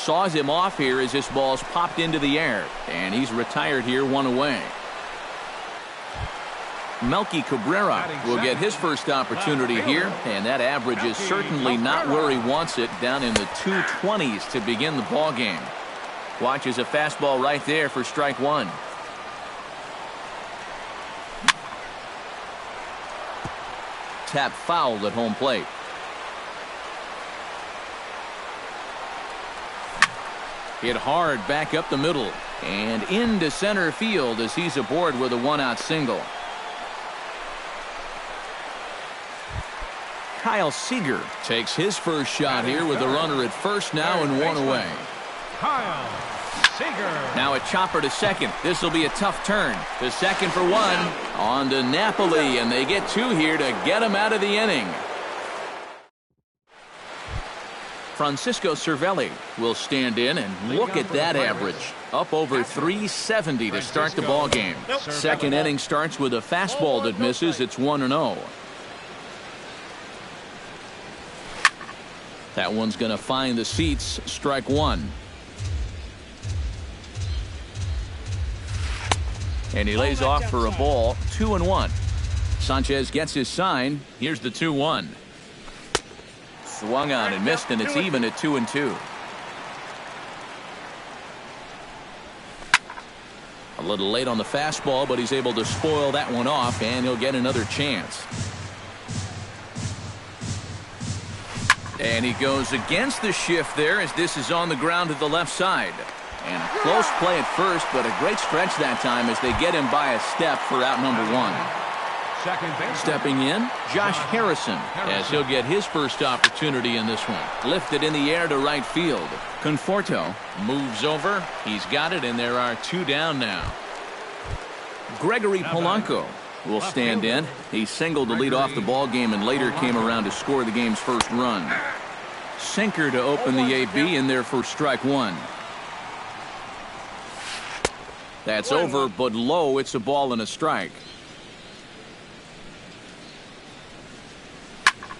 saws him off here as this ball's popped into the air. And he's retired here, 1 away. Melky Cabrera will get his first opportunity here, and that average is certainly not where he wants it, down in the 220s to begin the ball game. Watches a fastball right there for strike 1. Tap fouled at home plate. Hit hard back up the middle and into center field as he's aboard with a 1-out single. Kyle Seager takes his first shot here with a runner at first now and 1 away. Kyle Seager. Now a chopper to second. This will be a tough turn. To second for 1. On to Napoli, and they get 2 here to get him out of the inning. Francisco Cervelli will stand in, and look at that average. Up over 370 to start the ball game. Second inning starts with a fastball that misses. It's 1-0. That one's going to find the seats. Strike 1. And he lays off for a ball. 2-1. Sanchez gets his sign. Here's the 2-1. Swung on and missed, and it's even at 2-2. A little late on the fastball, but he's able to spoil that one off, and he'll get another chance. And he goes against the shift there as this is on the ground to the left side. And a close play at first, but a great stretch that time as they get him by a step for out number 1. Stepping in, Josh Harrison, as he'll get his first opportunity in this one. Lifted in the air to right field. Conforto moves over. He's got it, and there are 2 down now. Gregory Polanco will stand in. He singled to lead off the ball game and later came around to score the game's first run. Sinker to open the AB in there for strike 1. That's over, but low. It's a ball and a strike.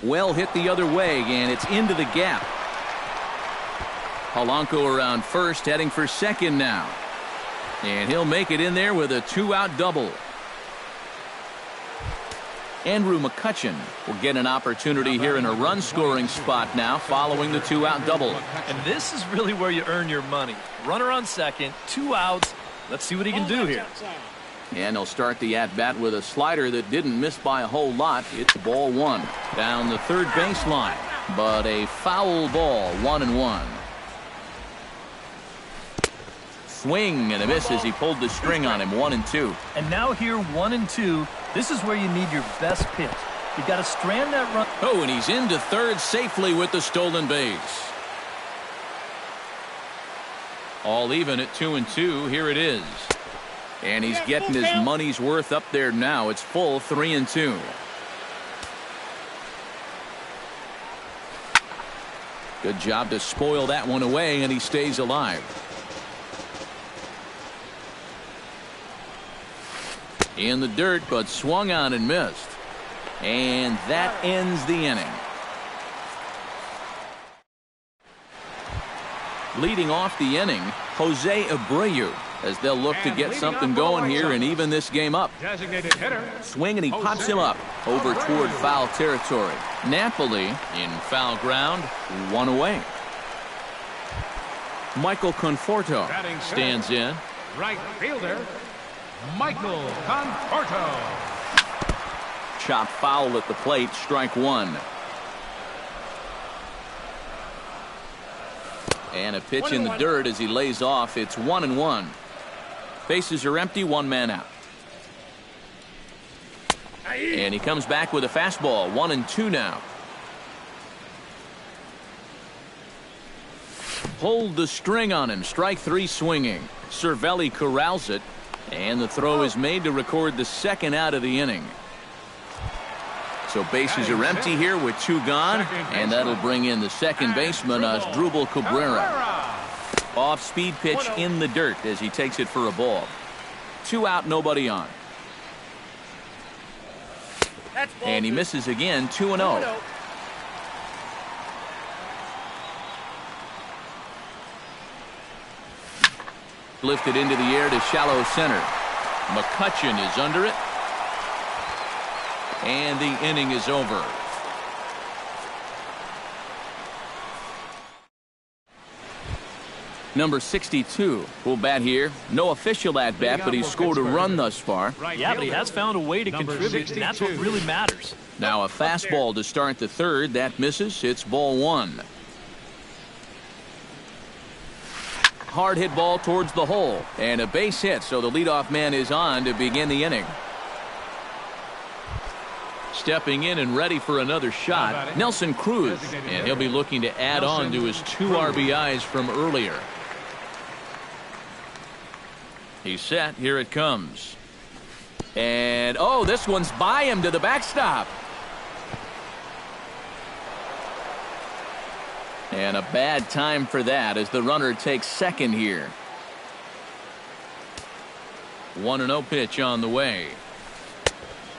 Well hit the other way, and it's into the gap. Polanco around first, heading for second now. And he'll make it in there with a 2-out double. Andrew McCutchen will get an opportunity here in a run-scoring spot now following the 2-out double. And this is really where you earn your money. Runner on second, 2 outs. Let's see what he can do here. And he'll start the at-bat with a slider that didn't miss by a whole lot. It's ball 1 down the third baseline, but a foul ball, 1-1. Swing and a miss as he pulled the string on him, 1-2. And now here, 1-2. This is where you need your best pitch. You've got to strand that run. Oh, and he's into third safely with the stolen base. All even at 2-2. Here it is. And he's getting his money's worth up there now. It's full 3-2. Good job to spoil that one away, and he stays alive. In the dirt, but swung on and missed. And that ends the inning. Leading off the inning, Jose Abreu, as they'll look to get something going here and even this game up. Swing, and he pops him up over toward foul territory. Napoli in foul ground, 1 away. Michael Conforto stands in. Right fielder, Michael Conforto. Chop foul at the plate, strike 1. And a pitch in the dirt as he lays off. It's 1-1. Bases are empty, 1 man out. And he comes back with a fastball, 1-2 now. Pulled the string on him, strike 3 swinging. Cervelli corrals it, and the throw is made to record the second out of the inning. So bases are empty here with 2 gone, and that'll bring in the second baseman, Asdrubal Cabrera. Off-speed pitch in the dirt as he takes it for a ball. 2 out, nobody on. And he misses again, 2-0. lifted into the air to shallow center. McCutcheon is under it. And the inning is over. Number 62 will bat here. No official at bat, but he's scored a run thus far. Yeah, but he has found a way to contribute, and that's what really matters. Now a fastball to start the third. That misses. It's ball one. Hard hit ball towards the hole. And a base hit, so the leadoff man is on to begin the inning. Stepping in and ready for another shot, Nelson Cruz. And he'll be looking to add on to his 2 RBIs from earlier. He's set. Here it comes. And, oh, this one's by him to the backstop. And a bad time for that as the runner takes second here. 1-0 pitch on the way.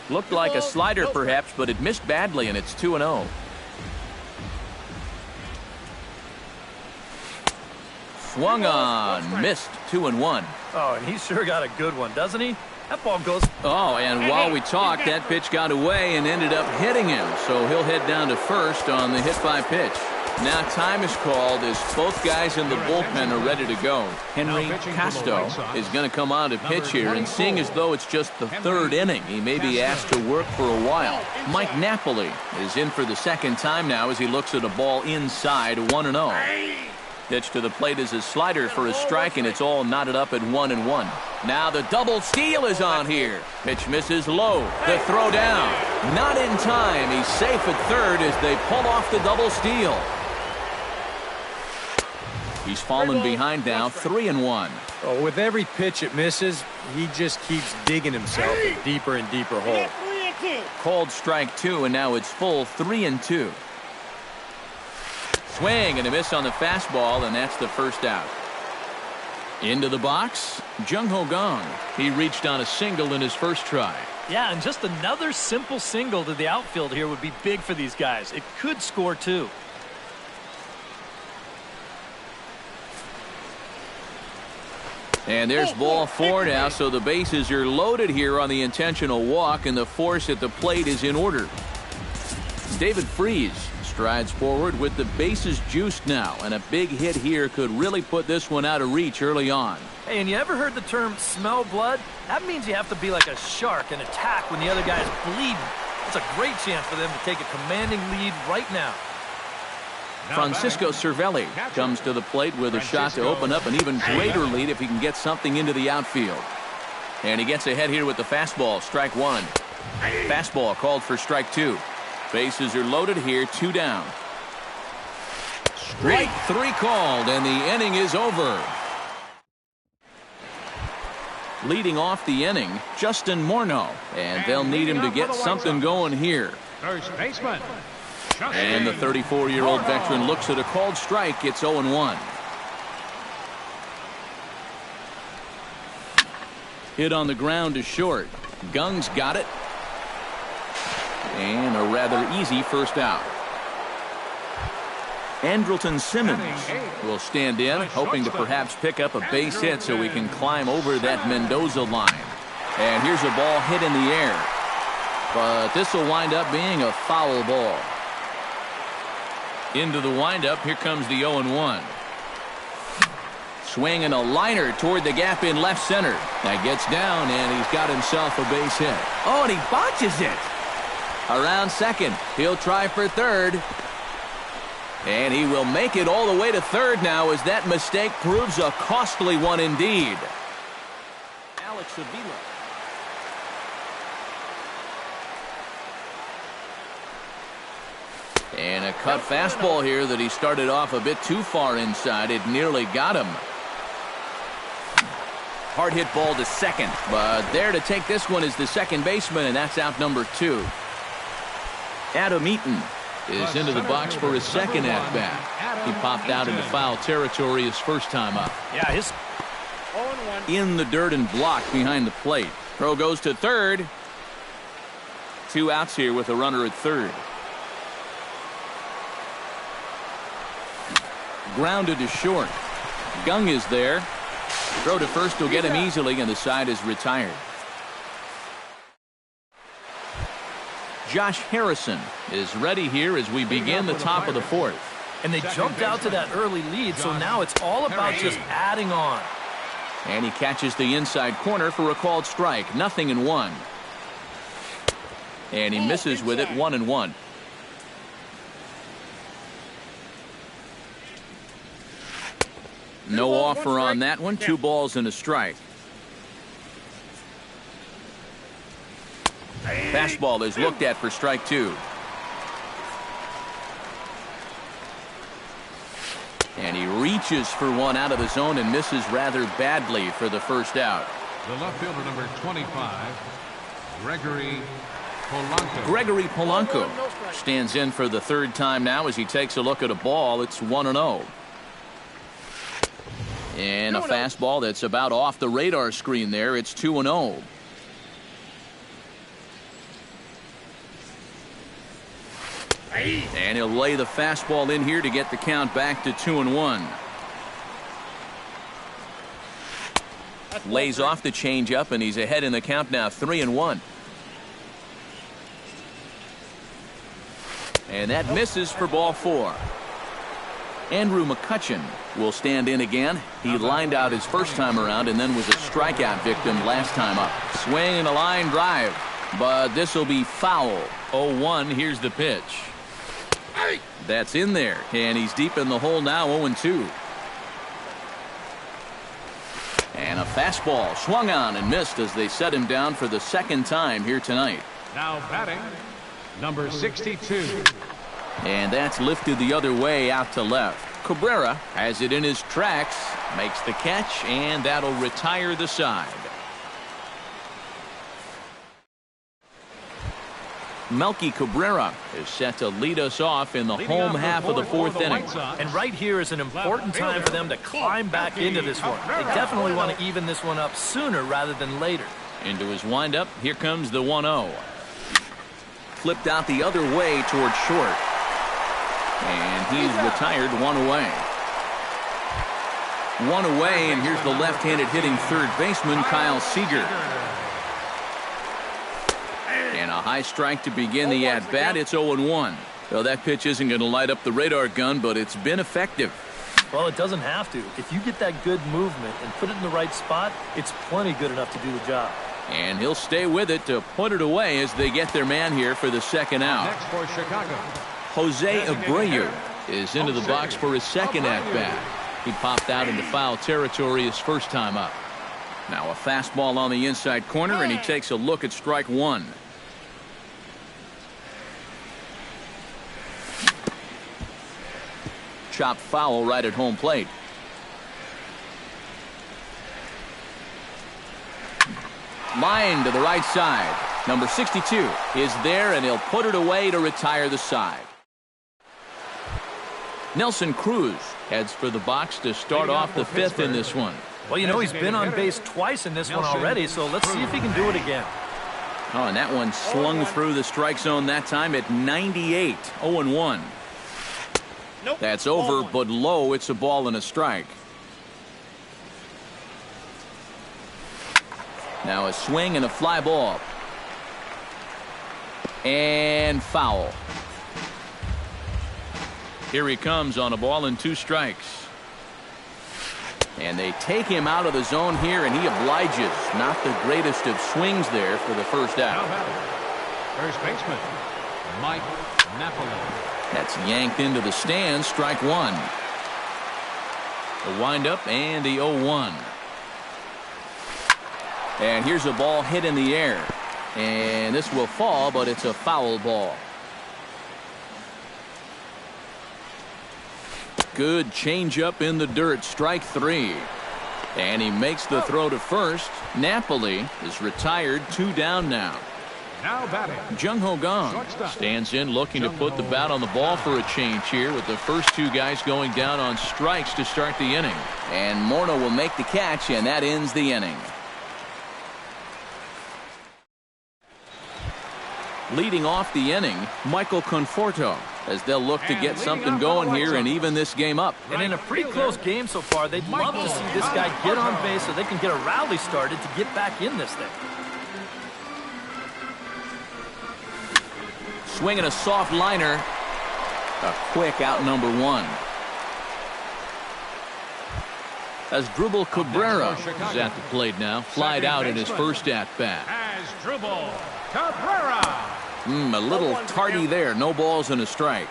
Looked like a slider perhaps, but it missed badly, and it's 2-0. Swung on, missed. 2-1. Oh, and he sure got a good one, doesn't he? That ball goes. Oh, and while we talked, that pitch got away and ended up hitting him. So he'll head down to first on the hit by pitch. Now time is called as both guys in the bullpen are ready to go. Henry Casto is going to come on to pitch here, and seeing as though it's just the third inning, he may be asked to work for a while. Mike Napoli is in for the second time now as he looks at a ball inside. 1-0. Pitch to the plate is a slider for a strike, and it's all knotted up at 1-1. Now the double steal is on here. Pitch misses low. The throw down. Not in time. He's safe at third as they pull off the double steal. He's fallen behind now, 3-1. Oh, with every pitch it misses, he just keeps digging himself a deeper and deeper hole. Called strike 2, and now it's full 3-2. Swing and a miss on the fastball, and that's the first out. Into the box, Jung Ho Gong. He reached on a single in his first try. Yeah, and just another simple single to the outfield here would be big for these guys. It could score too. And there's ball 4 now, so the bases are loaded here on the intentional walk, and the force at the plate is in order. David Freese strides forward with the bases juiced now, and a big hit here could really put this one out of reach early on. Hey, and you ever heard the term smell blood? That means you have to be like a shark and attack when the other guy's bleeding. It's a great chance for them to take a commanding lead right now. Francisco Cervelli comes to the plate with a shot to open up an even greater lead if he can get something into the outfield. And he gets ahead here with the fastball, strike 1. Fastball called for strike 2. Bases are loaded here, 2 down. Strike 3 called, and the inning is over. Leading off the inning, Justin Morneau, and they'll need him to get something going here. First baseman. And the 34-year-old veteran looks at a called strike. It's 0-1. Hit on the ground to short. Gung's got it. And a rather easy first out. Andrelton Simmons will stand in, hoping to perhaps pick up a base hit so he can climb over that Mendoza line. And here's a ball hit in the air. But this will wind up being a foul ball. Into the windup, here comes the 0-1. Swing and a liner toward the gap in left center. That gets down, and he's got himself a base hit. Oh, and he botches it. Around second, he'll try for third. And he will make it all the way to third now as that mistake proves a costly one indeed. Alex Avila. And a cut fastball here that he started off a bit too far inside. It nearly got him. Hard hit ball to second, but there to take this one is the second baseman, and that's out number 2. Adam Eaton is into the box for his second at-bat. He popped out into foul territory his first time up. Yeah, his in the dirt and blocked behind the plate. Throw goes to third. 2 outs here with a runner at third. Grounded to short. Gung is there. Throw to first will get him easily, and the side is retired. Josh Harrison is ready here as we begin the top of the fourth. And they jumped out to that early lead, so now it's all about just adding on. And he catches the inside corner for a called strike. 0-1. And he misses with it. 1-1. No offer on that one. 2 balls and a strike. Fastball is looked at for strike 2. And he reaches for one out of the zone and misses rather badly for the first out. The left fielder, number 25, Gregory Polanco. Gregory Polanco stands in for the third time now as he takes a look at a ball. It's 1-0. And a fastball that's about off the radar screen there. It's 2-0. And he'll lay the fastball in here to get the count back to 2-1. Lays off the changeup, and he's ahead in the count now, 3-1. And that misses for ball 4. Andrew McCutcheon will stand in again. He lined out his first time around and then was a strikeout victim last time up. Swing and a line drive, but this will be foul. 0-1. Here's the pitch. That's in there, and he's deep in the hole now. 0-2. And a fastball swung on and missed as they set him down for the second time here tonight. Now batting, number 62. And that's lifted the other way out to left. Cabrera has it in his tracks, makes the catch, and that'll retire the side. Melky Cabrera is set to lead us off in the home half of the fourth inning. And right here is an important time for them to climb back into this one. They definitely want to even this one up sooner rather than later. Into his windup, here comes the 1-0. Flipped out the other way towards short. And he's retired. 1 away. 1 away, and here's the left-handed hitting third baseman, Kyle Seager. And a high strike to begin the at-bat. It's 0-1. Well, that pitch isn't going to light up the radar gun, but it's been effective. Well, it doesn't have to. If you get that good movement and put it in the right spot, it's plenty good enough to do the job. And he'll stay with it to put it away as they get their man here for the second out. Next for Chicago, Jose Abreu is into the box for his second at-bat. He popped out into foul territory his first time up. Now a fastball on the inside corner, and he takes a look at strike 1. Chopped foul right at home plate. Line to the right side. Number 62 is there, and he'll put it away to retire the side. Nelson Cruz heads for the box to start off the fifth in this one. Well, you know, he's been on base twice in this one already, so let's see if he can do it again. Oh, and that one slung through the strike zone that time at 98. 0-1. Nope. That's over, but low. It's a ball and a strike. Now a swing and a fly ball. And foul. Here he comes on a ball and 2 strikes. And they take him out of the zone here, and he obliges. Not the greatest of swings there for the first out. First baseman, Mike Napoli. That's yanked into the stands. Strike 1. The windup and the 0-1. And here's a ball hit in the air. And this will fall, but it's a foul ball. Good changeup in the dirt. Strike 3. And he makes the throw to first. Napoli is retired. 2 down now. Now batting, Jung Ho Gong stands in, looking to put the bat on the ball for a change here, with the first 2 guys going down on strikes to start the inning. And Morneau will make the catch, and that ends the inning. Leading off the inning, Michael Conforto, as they'll look to get something going here and even this game up. And in a pretty close game so far, they'd love to see this guy get on base so they can get a rally started to get back in this thing. Swinging a soft liner. A quick out number one. As Drupal Cabrera is at the plate now, flied out in his first at-bat. As Drupal Cabrera. A little tardy there. No balls and a strike.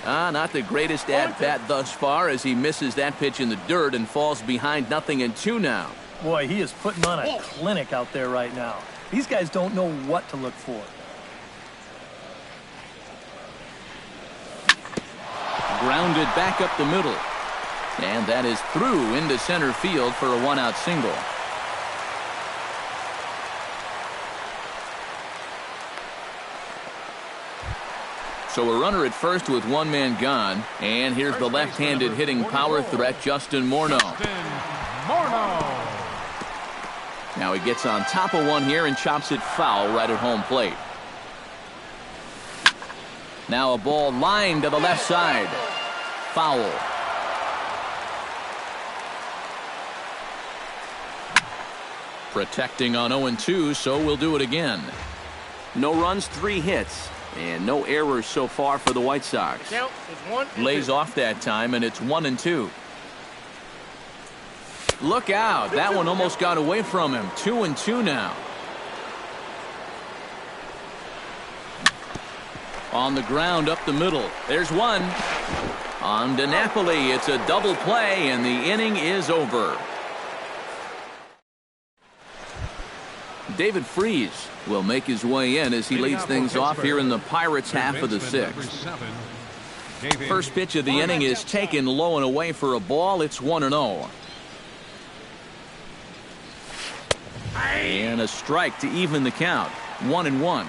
Not the greatest at-bat thus far as he misses that pitch in the dirt and falls behind 0-2 now. Boy, he is putting on a clinic out there right now. These guys don't know what to look for. Grounded back up the middle. And that is through into center field for a one-out single. So a runner at first with one man gone. And here's the left-handed hitting power threat, Justin Morneau. Now he gets on top of one here and chops it foul right at home plate. Now a ball lined to the left side. Foul. Protecting on 0-2, so we'll do it again. No runs, 3 hits. And no errors so far for the White Sox. Lays off that time, and it's 1-2. Look out. That one almost got away from him. 2-2 now. On the ground up the middle. There's one. On to Napoli. It's a double play, and the inning is over. David Freese will make his way in as he leads things off here in the Pirates' half of the 6th. First pitch of the inning is taken low and away for a ball. It's 1-0. And a strike to even the count. 1-1.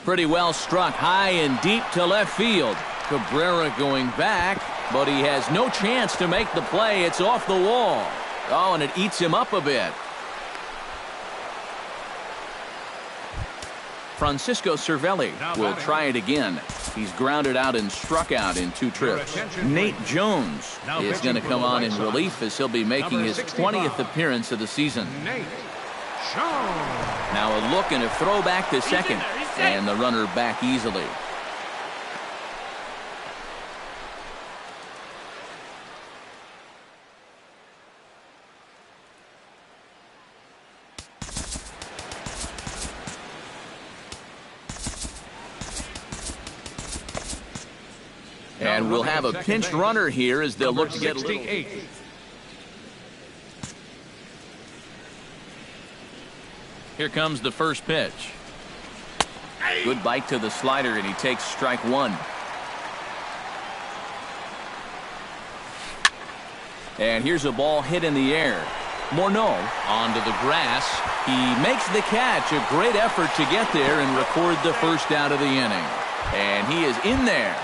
Pretty well struck high and deep to left field. Cabrera going back, but he has no chance to make the play. It's off the wall. Oh, and it eats him up a bit. Francisco Cervelli will try it again. He's grounded out and struck out in 2 trips. Nate Jones is going to come on in relief as he'll be making his 20th appearance of the season. Now a look and a throw back to second, and the runner back easily. And we'll have a pinched runner here as they'll look to get a little. Here comes the first pitch. Good bite to the slider, and he takes strike 1. And here's a ball hit in the air. Morneau onto the grass. He makes the catch. A great effort to get there and record the first out of the inning. And he is in there.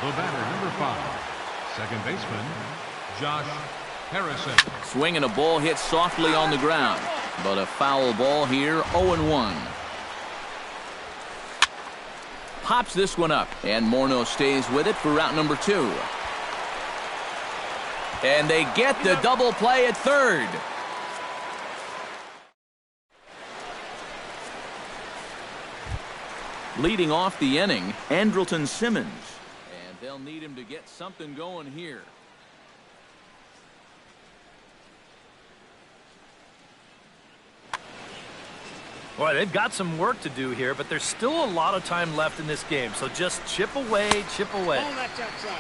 The batter, number 5, second baseman, Josh Harrison. Swinging a ball hit softly on the ground, but a foul ball here, 0-1. Pops this one up, and Morneau stays with it for out number 2. And they get the double play at third. Leading off the inning, Andrelton Simmons. They'll need him to get something going here. Boy, they've got some work to do here, but there's still a lot of time left in this game. So just chip away, chip away.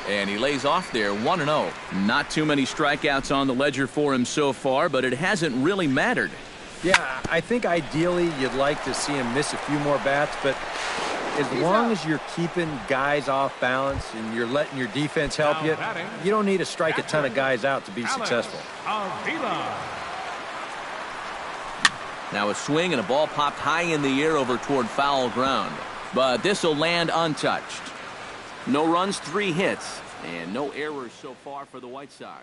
And he lays off there, 1-0. Not too many strikeouts on the ledger for him so far, but it hasn't really mattered. Yeah, I think ideally you'd like to see him miss a few more bats, but as long as you're keeping guys off balance and you're letting your defense help you, you don't need to strike a ton of guys out to be successful. Now a swing and a ball popped high in the air over toward foul ground. But this will land untouched. No runs, 3 hits, and no errors so far for the White Sox.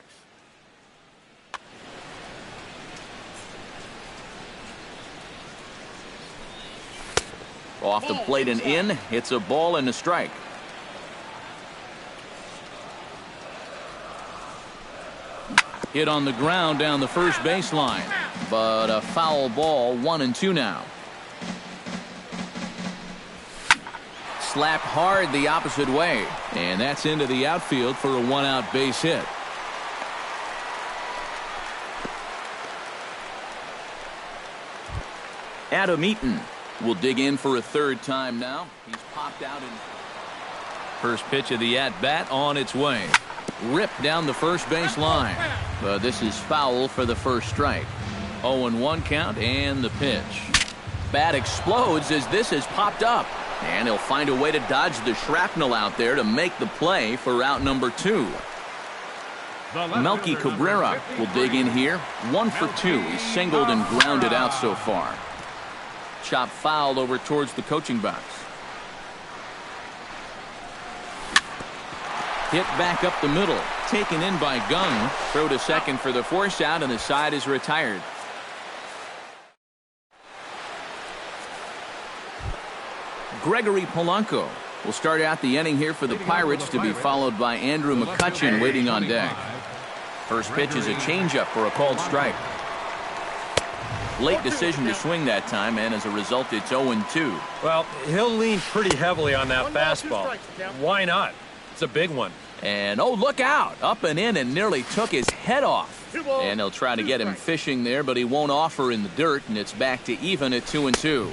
Off the plate and in. It's a ball and a strike. Hit on the ground down the first baseline, but a foul ball. 1-2 now. Slapped hard the opposite way, and that's into the outfield for a 1-out base hit. Adam Eaton will dig in for a third time now. He's popped out in first pitch of the at-bat on its way. Ripped down the first base line, but this is foul for the first strike. 0-1 count and the pitch. Bat explodes as this has popped up, and he'll find a way to dodge the shrapnel out there to make the play for out number 2. Melky Cabrera will dig in here. 1 for 2. He's singled and grounded out so far. Chop foul over towards the coaching box. Hit back up the middle. Taken in by Gunn. Throw to second for the force out, and the side is retired. Gregory Polanco will start out the inning here for the Pirates, to be followed by Andrew McCutchen waiting on deck. First pitch is a changeup for a called strike. Late decision to swing that time, and as a result, it's 0-2. Well, he'll lean pretty heavily on that fastball. Why not? It's a big one. And, oh, look out. Up and in and nearly took his head off. And they'll try to get him fishing there, but he won't offer in the dirt, and it's back to even at 2-2.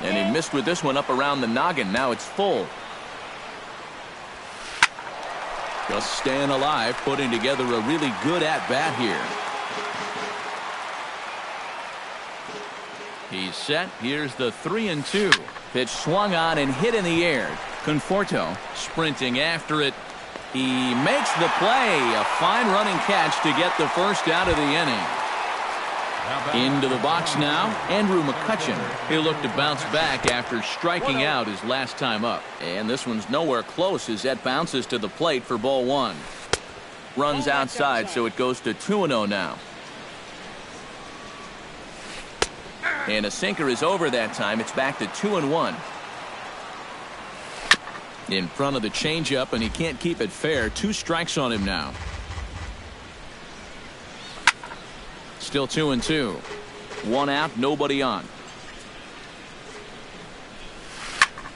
And he missed with this one up around the noggin. Now it's full. Just staying alive, putting together a really good at-bat here. He's set. Here's the 3-2. Pitch swung on and hit in the air. Conforto sprinting after it. He makes the play. A fine running catch to get the first out of the inning. Into the box now, Andrew McCutchen. He'll look to bounce back after striking out his last time up. And this one's nowhere close as that bounces to the plate for ball 1. Runs outside, so it goes to 2-0 now. And a sinker is over that time. It's back to 2-1. In front of the changeup, and he can't keep it fair. 2 strikes on him now. Still 2-2. 1 out, nobody on.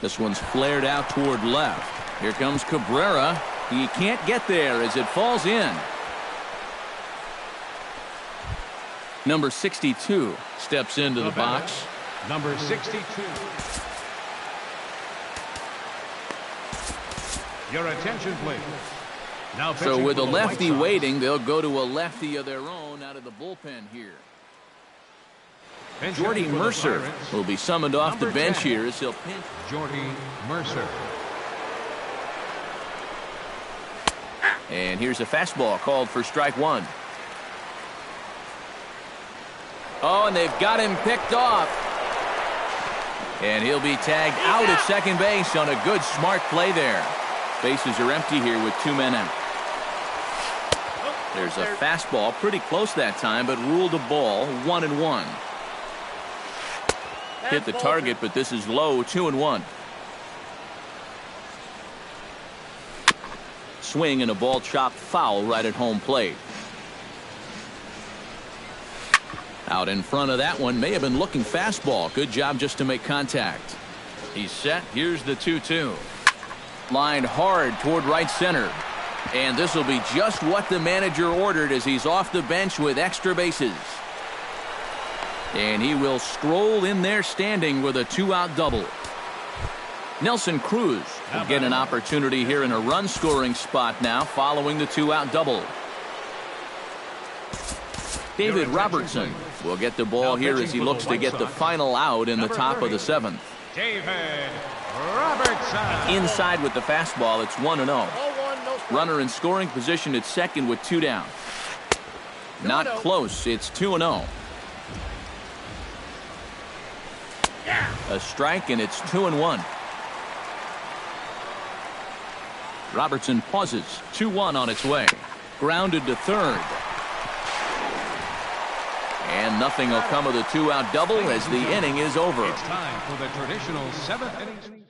This one's flared out toward left. Here comes Cabrera. He can't get there as it falls in. Number 62 steps into the box. Number 62. Your attention, please. Now so with a lefty the waiting, they'll go to a lefty of their own out of the bullpen here. Jordy Mercer will be summoned off the bench here as he'll pinch. Jordy Mercer. And here's a fastball called for strike 1. Oh, and they've got him picked off. And he'll be tagged out at second base on a good, smart play there. Bases are empty here with 2 men out. There's a fastball pretty close that time, but ruled a ball. 1-1. Hit the target, but this is low. 2-1. Swing and a ball chopped foul right at home plate. Out in front of that one, may have been looking fastball. Good job just to make contact. He's set. Here's the 2-2. Lined hard toward right center. And this will be just what the manager ordered as he's off the bench with extra bases. And he will stroll in there standing with a 2-out double. Nelson Cruz will get an opportunity here in a run-scoring spot now following the 2-out double. David Robertson will get the ball here as he looks to get the final out in the top of the 7th. David Robertson. Inside with the fastball, it's 1-0. Runner in scoring position at second with 2 down. Not close. It's 2-0. A strike, and it's 2-1. Robertson pauses. 2-1 on its way. Grounded to third. And nothing will come of the two-out double as the inning is over. It's time for the traditional seventh inning.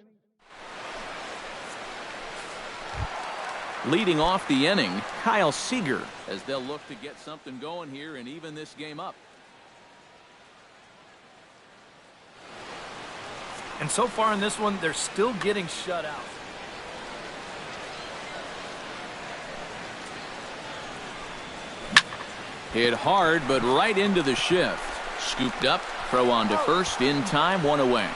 Leading off the inning, Kyle Seager, as they'll look to get something going here and even this game up. And so far in this one, they're still getting shut out. Hit hard, but right into the shift. Scooped up, throw on to first, in time, one away.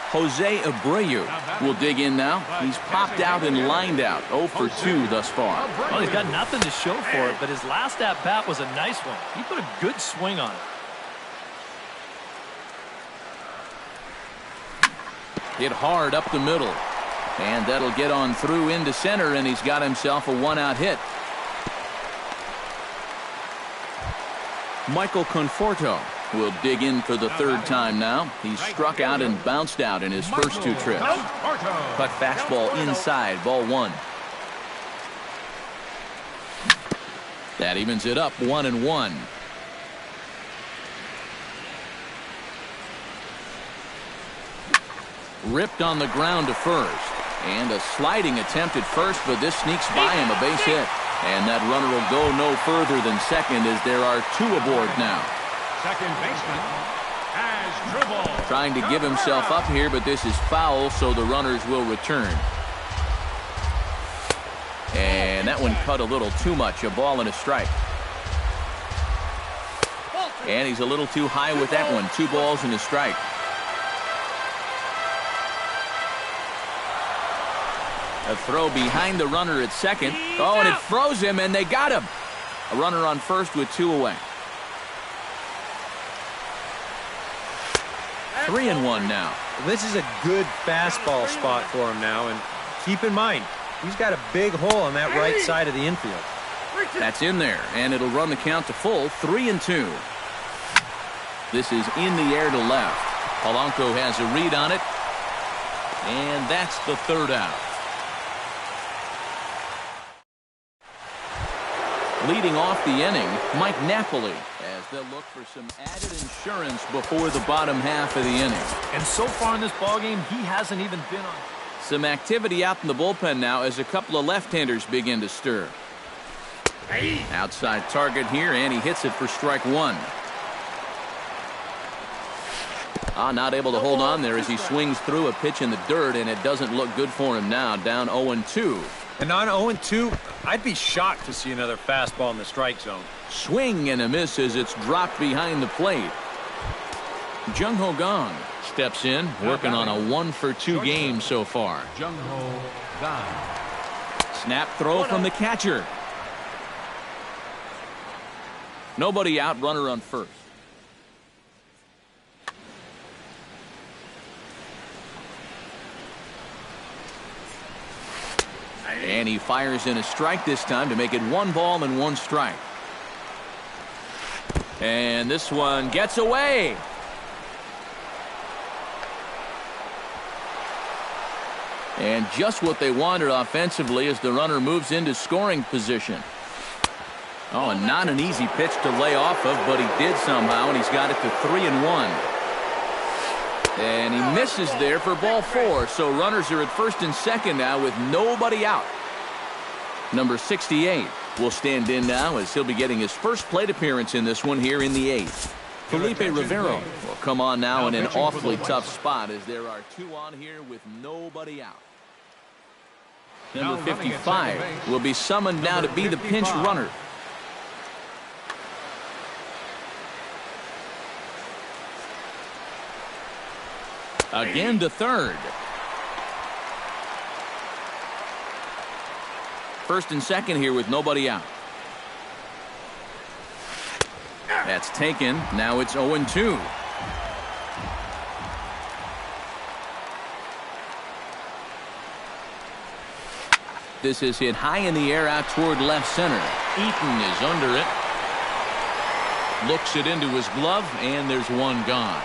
Jose Abreu will dig in now. He's popped out and lined out. 0 for 2 thus far. Well, he's got nothing to show for it, but his last at-bat was a nice one. He put a good swing on it. Hit hard up the middle. And that'll get on through into center, and he's got himself a one-out hit. Michael Conforto will dig in for the third time now. He's struck out and bounced out in his first two trips. Cut fastball inside, ball one. That evens it up, 1-1. Ripped on the ground to first. And a sliding attempt at first, but this sneaks by him, a base hit. And that runner will go no further than second as there are two aboard now. Second baseman has dribble. Trying to give himself up here, but this is foul, so the runners will return. And that one cut a little too much, a ball and a strike. And he's a little too high with that one, 2 balls and a strike. A throw behind the runner at second. Oh, and it froze him, and they got him. A runner on first with 2 away. 3-1 now. This is a good fastball spot for him now, and keep in mind, he's got a big hole on that right side of the infield. That's in there, and it'll run the count to full, 3-2. This is in the air to left. Polanco has a read on it, and that's the third out. Leading off the inning, Mike Napoli, as they'll look for some added insurance before the bottom half of the inning. And so far in this ballgame, he hasn't even been on. Some activity out in the bullpen now as a couple of left-handers begin to stir. Outside target here, and he hits it for strike one. Not able to hold on there as he swings through a pitch in the dirt, and it doesn't look good for him now, down 0-2. And on 0-2, I'd be shocked to see another fastball in the strike zone. Swing and a miss as it's dropped behind the plate. Jung Ho Gong steps in, working on a 1 for 2 game so far. Jung Ho Gong. Snap throw from the catcher. Nobody out, runner on first. And he fires in a strike this time to make it 1 ball and 1 strike. And this one gets away. And just what they wanted offensively as the runner moves into scoring position. Oh, and not an easy pitch to lay off of, but he did somehow, and he's got it to 3-1. And he misses there for ball 4, so runners are at first and second now with nobody out. Number 68 will stand in now as he'll be getting his first plate appearance in this one here in the 8th. Felipe Rivero will come on now in an awfully tough spot as there are 2 on here with nobody out. Number 55 will be summoned now to be the pinch runner. Again to third. First and second here with nobody out. That's taken. Now it's 0-2. This is hit high in the air out toward left center. Eaton is under it. Looks it into his glove, and there's one gone.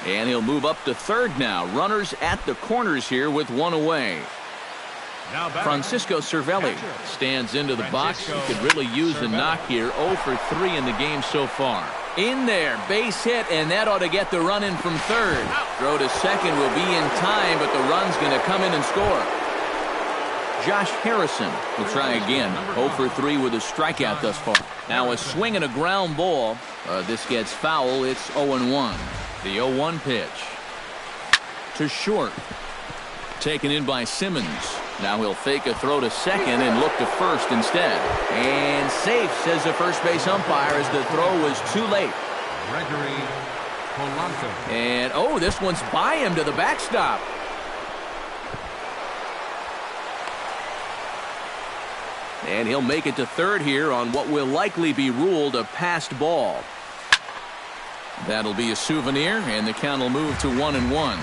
And he'll move up to third now. Runners at the corners here with 1 away. Francisco Cervelli stands into the box. He could really use a knock here. 0 for 3 in the game so far. In there, base hit, and that ought to get the run in from third. Throw to second will be in time, but the run's going to come in and score. Josh Harrison will try again. 0 for 3 with a strikeout thus far. Now a swing and a ground ball. This gets foul. It's 0-1. The 0-1 pitch. To short. Taken in by Simmons. Now he'll fake a throw to second and look to first instead. And safe, says the first base umpire, as the throw was too late. Gregory Polanco. And, oh, this one's by him to the backstop. And he'll make it to third here on what will likely be ruled a passed ball. That'll be a souvenir, and the count will move to 1-1.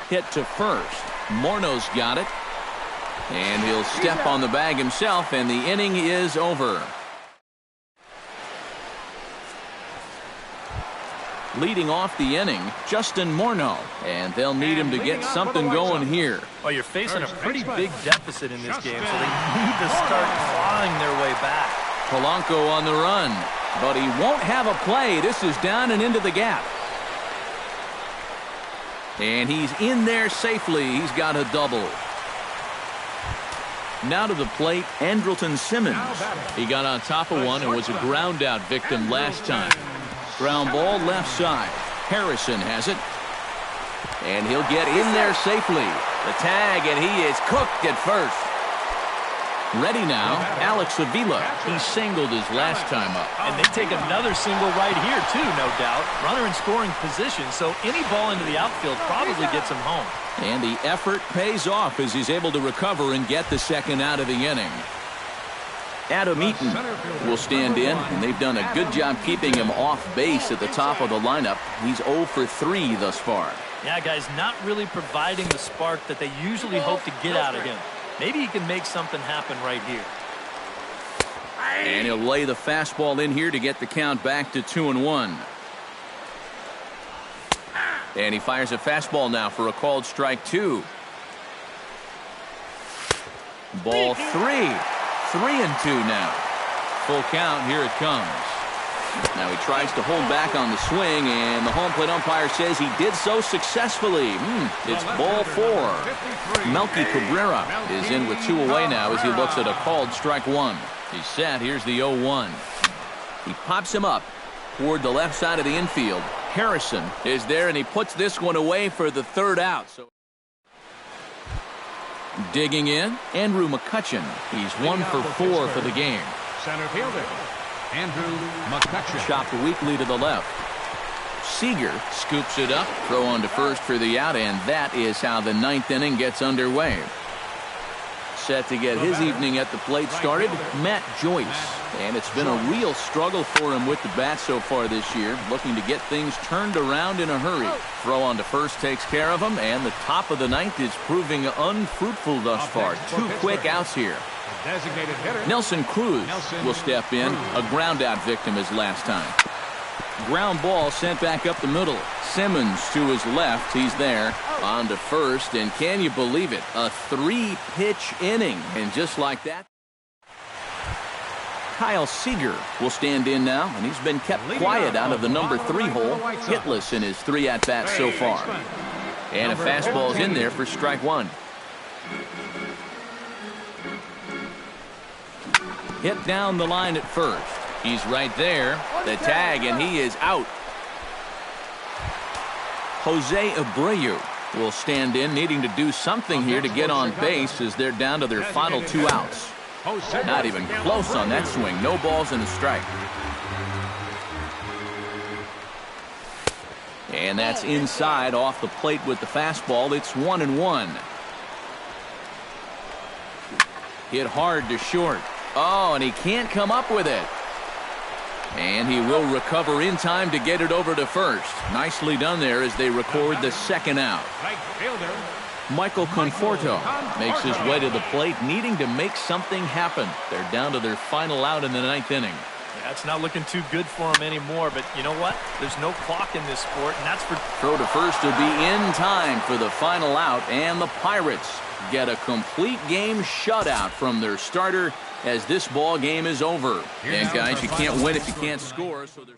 Hit to first. Morno's got it. And he'll step on the bag himself, and the inning is over. Leading off the inning, Justin Morneau. And they'll need him to get something going here. Well, you're facing a pretty big deficit in this game, so they need to start clawing their way back. Polanco on the run, but he won't have a play. This is down and into the gap. And he's in there safely. He's got a double. Now to the plate, Andrelton Simmons. He got on top of one and was a ground out victim last time. Ground ball left side. Harrison has it. And he'll get in there safely. The tag, and he is cooked at first. Ready now, Alex Avila. He singled his last time up. And they take another single right here, too, no doubt. Runner in scoring position, so any ball into the outfield probably gets him home. And the effort pays off as he's able to recover and get the second out of the inning. Adam Eaton will stand in, and they've done a good job keeping him off base at the top of the lineup. He's 0 for 3 thus far. Yeah, guys, not really providing the spark that they usually hope to get out of him. Maybe he can make something happen right here. And he'll lay the fastball in here to get the count back to 2-1. And he fires a fastball now for a called strike 2. Ball 3. 3-2 now. Full count. Here it comes. Now he tries to hold back on the swing, and the home plate umpire says he did so successful. It's ball 4. Melky Cabrera is in with 2 away now as he looks at a called strike 1. He's set. Here's the 0-1. He pops him up toward the left side of the infield. Harrison is there, and he puts this one away for the third out. So digging in, Andrew McCutchen. He's 1 for 4 for the game. Center fielder, Andrew McCutchen. Chopped weakly to the left. Seager scoops it up, throw on to first for the out, and that is how the 9th inning gets underway. Set to get his evening at the plate started, Matt Joyce. And it's been a real struggle for him with the bat so far this year, looking to get things turned around in a hurry. Throw on to first takes care of him, and the top of the 9th is proving unfruitful thus far. 2 quick outs here. Nelson Cruz will step in, a ground out victim as last time. Ground ball sent back up the middle. Simmons to his left. He's there on to first, and can you believe it? A 3-pitch inning, and just like that, Kyle Seager will stand in now, and he's been kept quiet out of the number 3 hole, hitless in his 3 at-bats so far. And a fastball's in there for strike 1. Hit down the line at first. He's right there. The tag, and he is out. Jose Abreu will stand in, needing to do something here to get on base as they're down to their final 2 outs. Not even close on that swing. No balls and a strike. And that's inside off the plate with the fastball. It's 1-1. Hit hard to short. Oh, and he can't come up with it. And he will recover in time to get it over to first. Nicely done there as they record the 2nd out. Michael Conforto makes his way to the plate, needing to make something happen. They're down to their final out in the 9th inning. That's not looking too good for him anymore, but you know what? There's no clock in this sport, and that's for... Throw to first to be in time for the final out, and the Pirates get a complete game shutout from their starter as this ball game is over. And guys, you can't win if you can't score, so there's...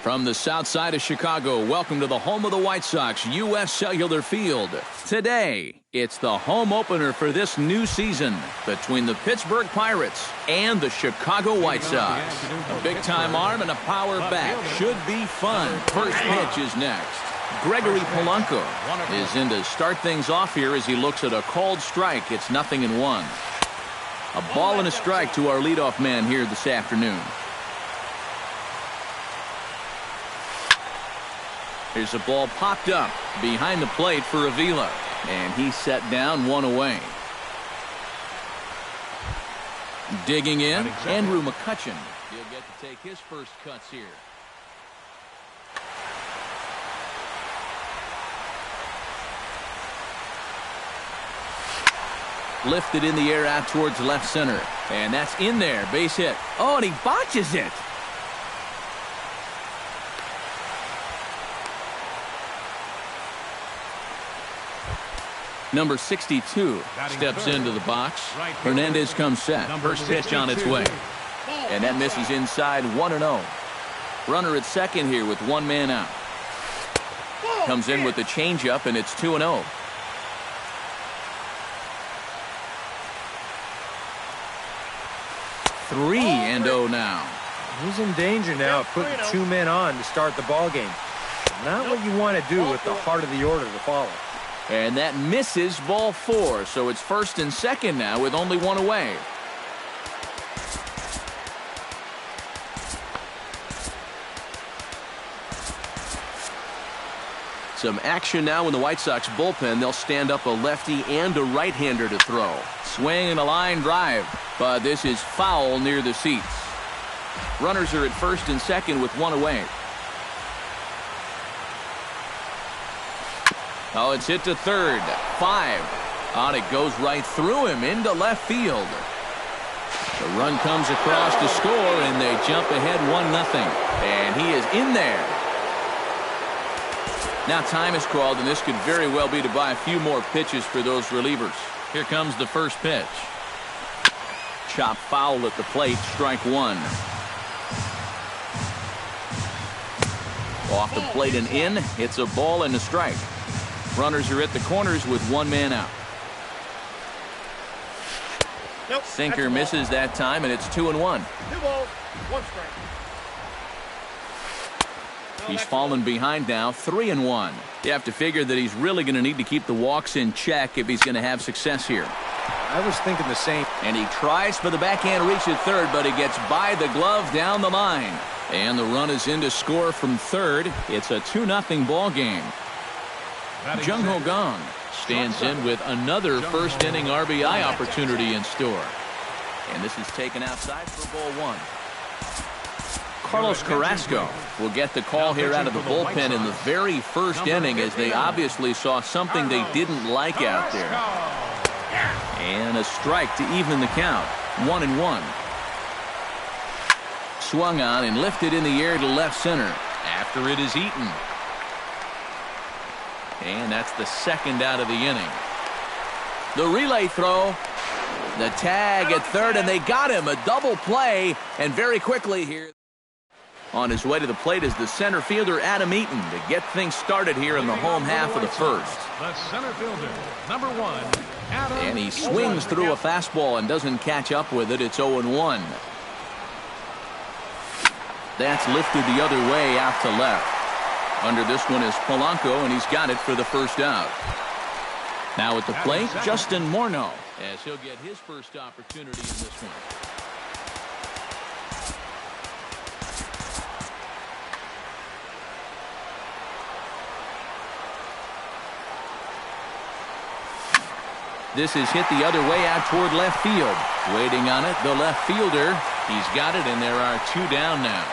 From the south side of Chicago, welcome to the home of the White Sox, U.S. Cellular Field. Today, it's the home opener for this new season between the Pittsburgh Pirates and the Chicago White Sox. A big-time arm and a power bat. Should be fun. First pitch is next. Gregory Polanco is in to start things off here as he looks at a called strike. It's 0-1. A ball and a strike to our leadoff man here this afternoon. Here's a ball popped up behind the plate for Avila, and he's set down, 1 away. Digging in, Andrew McCutchen. He'll get to take his first cuts here. Lifted in the air out towards left center, and that's in there, base hit. Oh, and he botches it. Number 62 steps into the box. Hernandez comes set. First pitch on its way. And that misses inside, 1-0. Runner at second here with one man out. Comes in with the changeup, and it's 2-0. Three and 0 now. He's in danger now of putting 2 men on to start the ball game. Not what you want to do with the heart of the order to follow. And that misses, ball 4. So it's first and second now with only 1 away. Some action now in the White Sox bullpen. They'll stand up a lefty and a right-hander to throw. Swing and a line drive. But this is foul near the seats. Runners are at first and second with 1 away. Oh, it's hit to third. 5. On it goes right through him into left field. The run comes across to score, and they jump ahead 1-0. And he is in there. Now time is called, and this could very well be to buy a few more pitches for those relievers. Here comes the first pitch. Chop foul at the plate, strike 1. Off the plate and in. It's a ball and a strike. Runners are at the corners with 1 man out. Nope, Sinker misses that time, and it's 2-1. 2 balls, 1 strike. He's fallen behind now, 3-1. You have to figure that he's really going to need to keep the walks in check if he's going to have success here. I was thinking the same. And he tries for the backhand reach at third, but he gets by the glove down the line. And the run is in to score from third. It's a 2-0 ball game. Jung Ho Gong stands in with another first inning RBI opportunity in store. And this is taken outside for ball 1. Carlos Carrasco will get the call here out of the bullpen in the very first inning, as they obviously saw something they didn't like out there. And a strike to even the count. 1-1. Swung on and lifted in the air to left center after it is eaten. And that's the second out of the inning. The relay throw. The tag at third, and they got him. A double play, and very quickly here. On his way to the plate is the center fielder, Adam Eaton, to get things started here in the home half of the first. The center fielder, number 1, Adam. And he swings through a fastball and doesn't catch up with it. It's 0-1. That's lifted the other way out to left. Under this one is Polanco, and he's got it for the first out. Now at the plate, Justin Morneau, as he'll get his first opportunity in this one. This is hit the other way out toward left field. Waiting on it, the left fielder. He's got it, and there are 2 down now.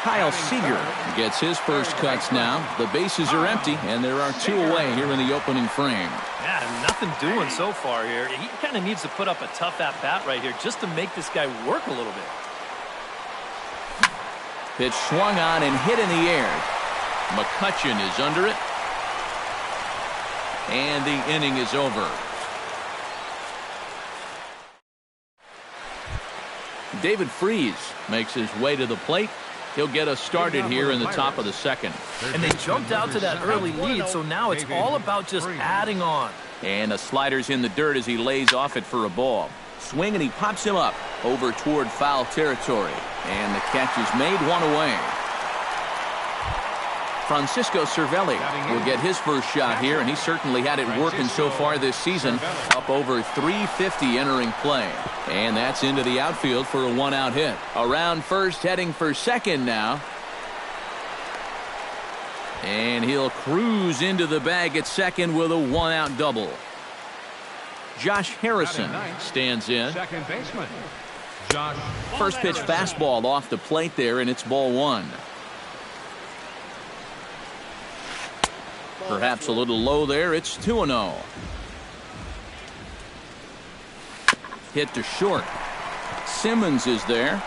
Kyle Seager gets his first cuts now. The bases are empty, and there are 2 away here in the opening frame. Yeah, nothing doing so far here. He kind of needs to put up a tough at-bat right here just to make this guy work a little bit. Pitch swung on and hit in the air. McCutchen is under it. And the inning is over. David Freese makes his way to the plate. He'll get us started here in the top of the second. And they jumped out to that early lead, so now it's all about just adding on. And the slider's in the dirt as he lays off it for a ball. Swing, and he pops him up over toward foul territory. And the catch is made, one away. Francisco Cervelli will get his first shot here, and he certainly had it working so far this season. Up over 350 entering play. And that's into the outfield for a one-out hit. Around first, heading for second now. And he'll cruise into the bag at second with a one-out double. Josh Harrison stands in. Second baseman, Josh. First pitch fastball off the plate there, and it's ball one. Perhaps a little low there. It's 2-0. Hit to short. Simmons is there.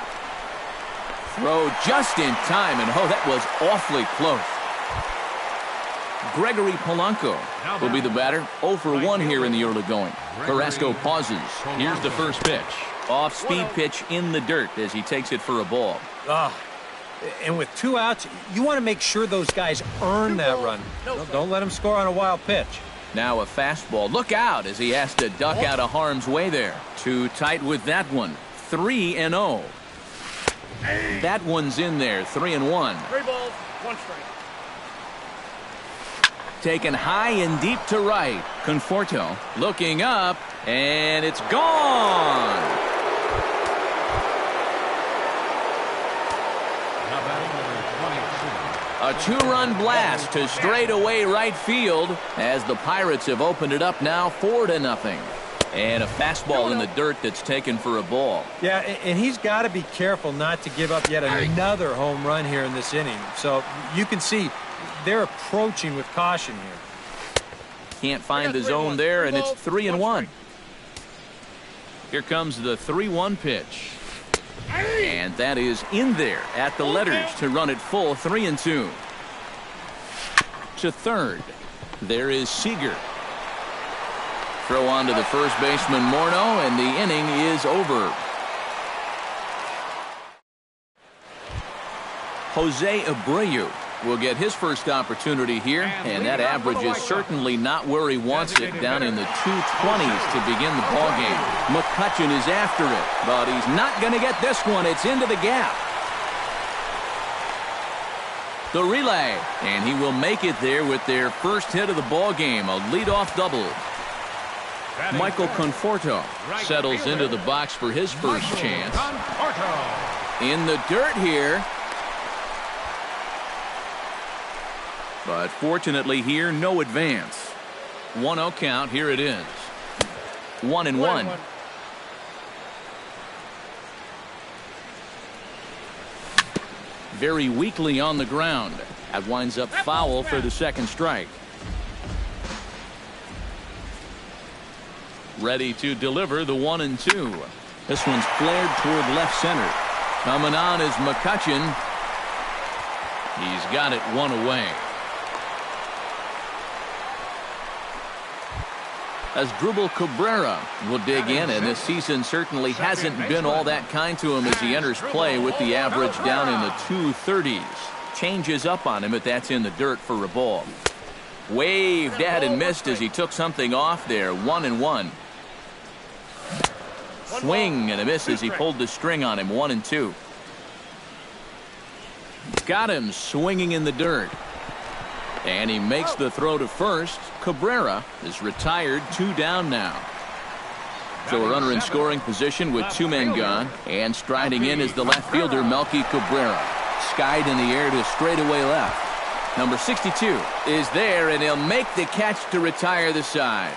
Throw just in time, and oh, that was awfully close. Gregory Polanco will be the batter. 0 for 1 here in the early going. Carrasco pauses. Here's the first pitch. Off-speed pitch in the dirt as he takes it for a ball. And with 2 outs, you want to make sure those guys earn that run. Don't let them score on a wild pitch. Now a fastball. Look out as he has to duck out of harm's way there. Too tight with that one. 3-0. That one's in there. 3-1. 3 balls, 1 strike. Taken high and deep to right. Conforto looking up, and it's gone. A 2-run blast to straightaway right field as the Pirates have opened it up now 4-0. And a fastball in the dirt that's taken for a ball. Yeah, and he's got to be careful not to give up yet another home run here in this inning. So you can see they're approaching with caution here. Can't find the zone there, and it's 3-1. Here comes the 3-1 pitch. And that is in there at the letters to run it full. 3-2. To third. There is Seager. Throw on to the first baseman Morneau, and the inning is over. Jose Abreu will get his first opportunity here, and that average is certainly not where he wants it, down in the 220s to begin the ballgame. McCutchen is after it, but he's not going to get this one. It's into the gap. The relay, and he will make it there with their first hit of the ballgame, a leadoff double. Michael Conforto settles into the box for his first chance. In the dirt here. But fortunately here, no advance. 1-0 count. Here it is. 1-1. Very weakly on the ground. That winds up foul for the second strike. Ready to deliver the 1-2. This one's flared toward left center. Coming on is McCutchen. He's got it one away. As Drupal Cabrera will dig in, and this season certainly hasn't been all that kind to him as he enters play with the average down in the 230s. Changes up on him, but that's in the dirt for a ball. Waved at and missed as he took something off there. 1-1. Swing and a miss as he pulled the string on him. 1-2. Got him swinging in the dirt. And he makes the throw to first. Cabrera is retired. 2 down now. So a runner in scoring position with 2 men gone. And striding in is the left fielder, Melky Cabrera. Skied in the air to straightaway left. Number 62 is there, and he'll make the catch to retire the side.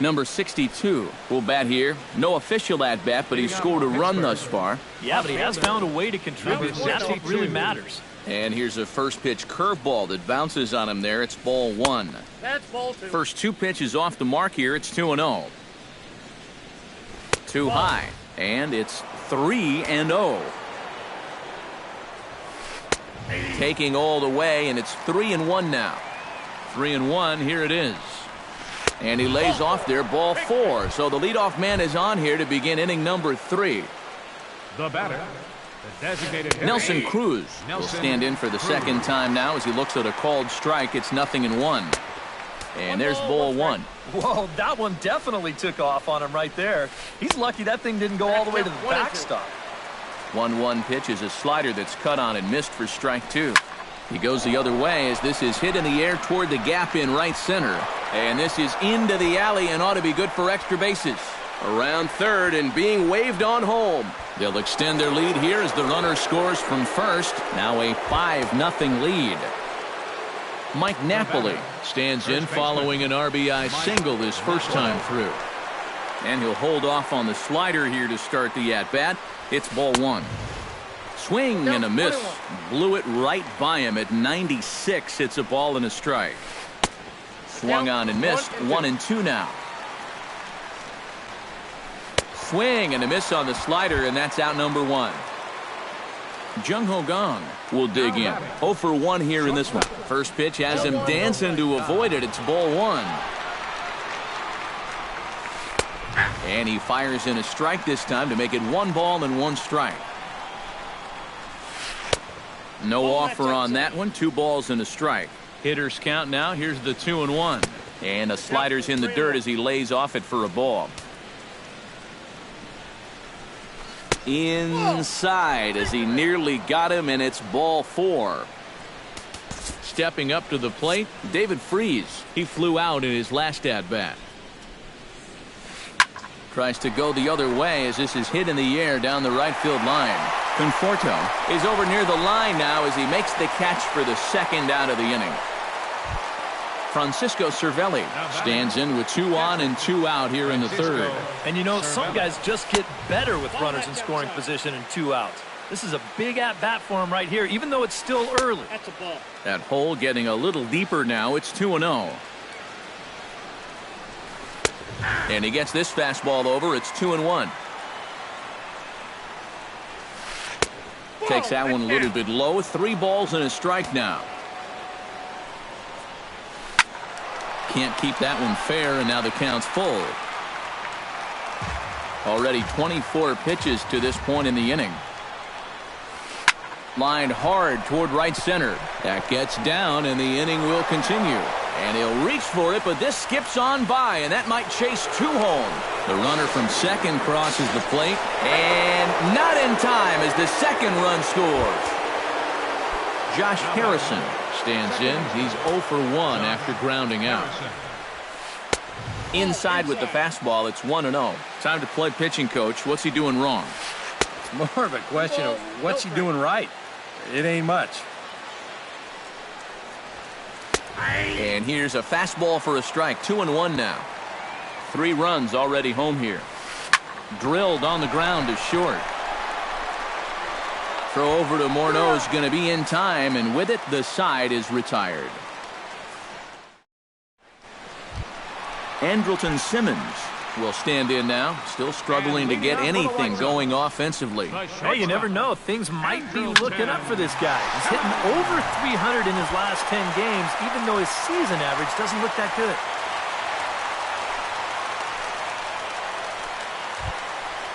Number 62 will bat here. No official at bat, but he's scored a run thus far. Yeah, but he has found a way to contribute. That's what really matters. And here's a first pitch curveball that bounces on him there. It's ball 1. That's ball 2. First 2 pitches off the mark here. It's 2-0. Too high. And it's 3-0. Taking all the way, and it's 3-1 now. 3-1. Here it is. And he lays off there. Ball 4. So the leadoff man is on here to begin inning number 3. The batter, The designated hitter. Nelson Cruz will stand in for the second time now as he looks at a called strike. It's 0-1. And there's ball one. Whoa, that one definitely took off on him right there. He's lucky that thing didn't go all the way to the backstop. 1-1 pitch is a slider that's cut on and missed for strike two. He goes the other way as this is hit in the air toward the gap in right center. And this is into the alley and ought to be good for extra bases. Around third and being waved on home. They'll extend their lead here as the runner scores from first. Now a 5-0 lead. Mike Napoli stands in following an RBI single his first time through. And he'll hold off on the slider here to start the at-bat. It's ball one. Swing and a miss. Blew it right by him at 96. It's a ball and a strike. Swung on and missed. 1-2 now. Swing and a miss on the slider, and that's out number one. Jung Ho Gong will dig in. 0 for 1 here in this one. First pitch has him dancing to avoid it. It's ball one. And he fires in a strike this time to make it 1 ball and 1 strike. No offer on that one. 2 balls and a strike. Hitters count now. Here's the 2-1. And a slider's in the dirt as he lays off it for a ball. Inside as he nearly got him, and it's ball 4. Stepping up to the plate, David Freese. He flew out in his last at-bat. Tries to go the other way as this is hit in the air down the right field line. Conforto is over near the line now as he makes the catch for the second out of the inning. Francisco Cervelli stands in with 2 on and 2 out here in the third. And you know, some guys just get better with runners in scoring position and 2 outs. This is a big at-bat for him right here, even though it's still early. That's a ball. That hole getting a little deeper now. It's 2-0. And he gets this fastball over. It's 2-1. Takes that one a little bit low. 3 balls and a strike now. Can't keep that one fair, and now the count's full. Already 24 pitches to this point in the inning. Lined hard toward right center. That gets down, and the inning will continue. And he'll reach for it, but this skips on by, and that might chase 2 home. The runner from second crosses the plate, and not in time as the second run scores. Josh Harrison stands in. He's 0 for 1 after grounding out. Inside with the fastball, it's 1-0. Time to play pitching coach. What's he doing wrong? It's more of a question of what's he doing right. It ain't much. And here's a fastball for a strike. 2-1 now. 3 runs already home here. Drilled on the ground to short. Throw over to Morneau's going to be in time, and with it, the side is retired. Andrelton Simmons will stand in now, still struggling to get anything going offensively. Hey, you never know. Things might be looking up for this guy. He's hitting over 300 in his last 10 games, even though his season average doesn't look that good.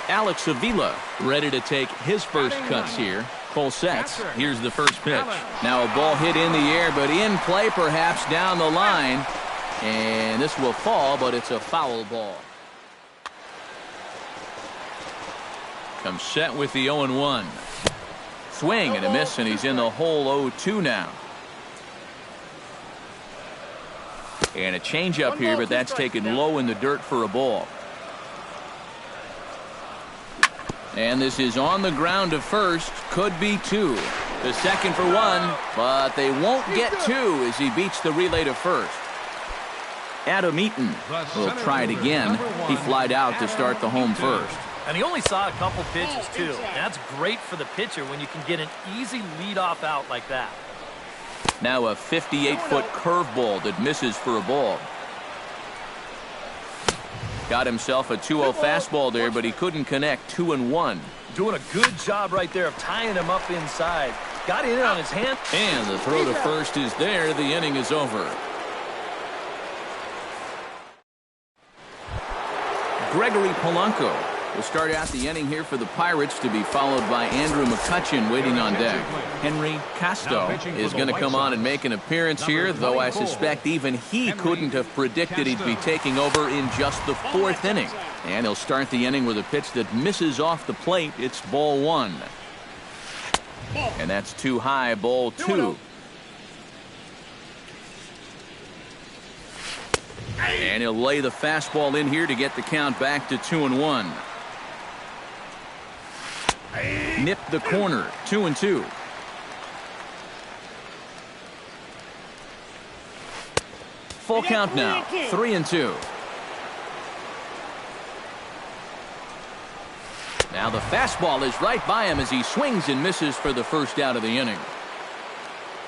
Alex Avila ready to take his first cuts here. Full sets. Here's the first pitch. Now a ball hit in the air, but in play perhaps down the line. And this will fall, but it's a foul ball. Comes set with the 0-1. Swing and a miss, and he's in the hole 0-2 now. And a changeup here, but that's taken low in the dirt for a ball. And this is on the ground to first. Could be 2. The second for 1, but they won't get 2 as he beats the relay to first. Adam Eaton will try it again. He flied out to start the home first. And he only saw a couple pitches, too. That's great for the pitcher when you can get an easy leadoff out like that. Now a 58-foot curveball that misses for a ball. Got himself a 2-0 fastball there, but he couldn't connect. 2-1. Doing a good job right there of tying him up inside. Got it in on his hand. And the throw to first is there. The inning is over. Gregory Polanco We'll start out the inning here for the Pirates to be followed by Andrew McCutchen waiting on deck. Henry Casto is going to come on and make an appearance here, though I suspect even he couldn't have predicted he'd be taking over in just the 4th inning. And he'll start the inning with a pitch that misses off the plate. It's ball 1. And that's too high, ball 2. And he'll lay the fastball in here to get the count back to 2-1. Nip the corner, 2-2. Full count now, 3-2. Now the fastball is right by him as he swings and misses for the first out of the inning.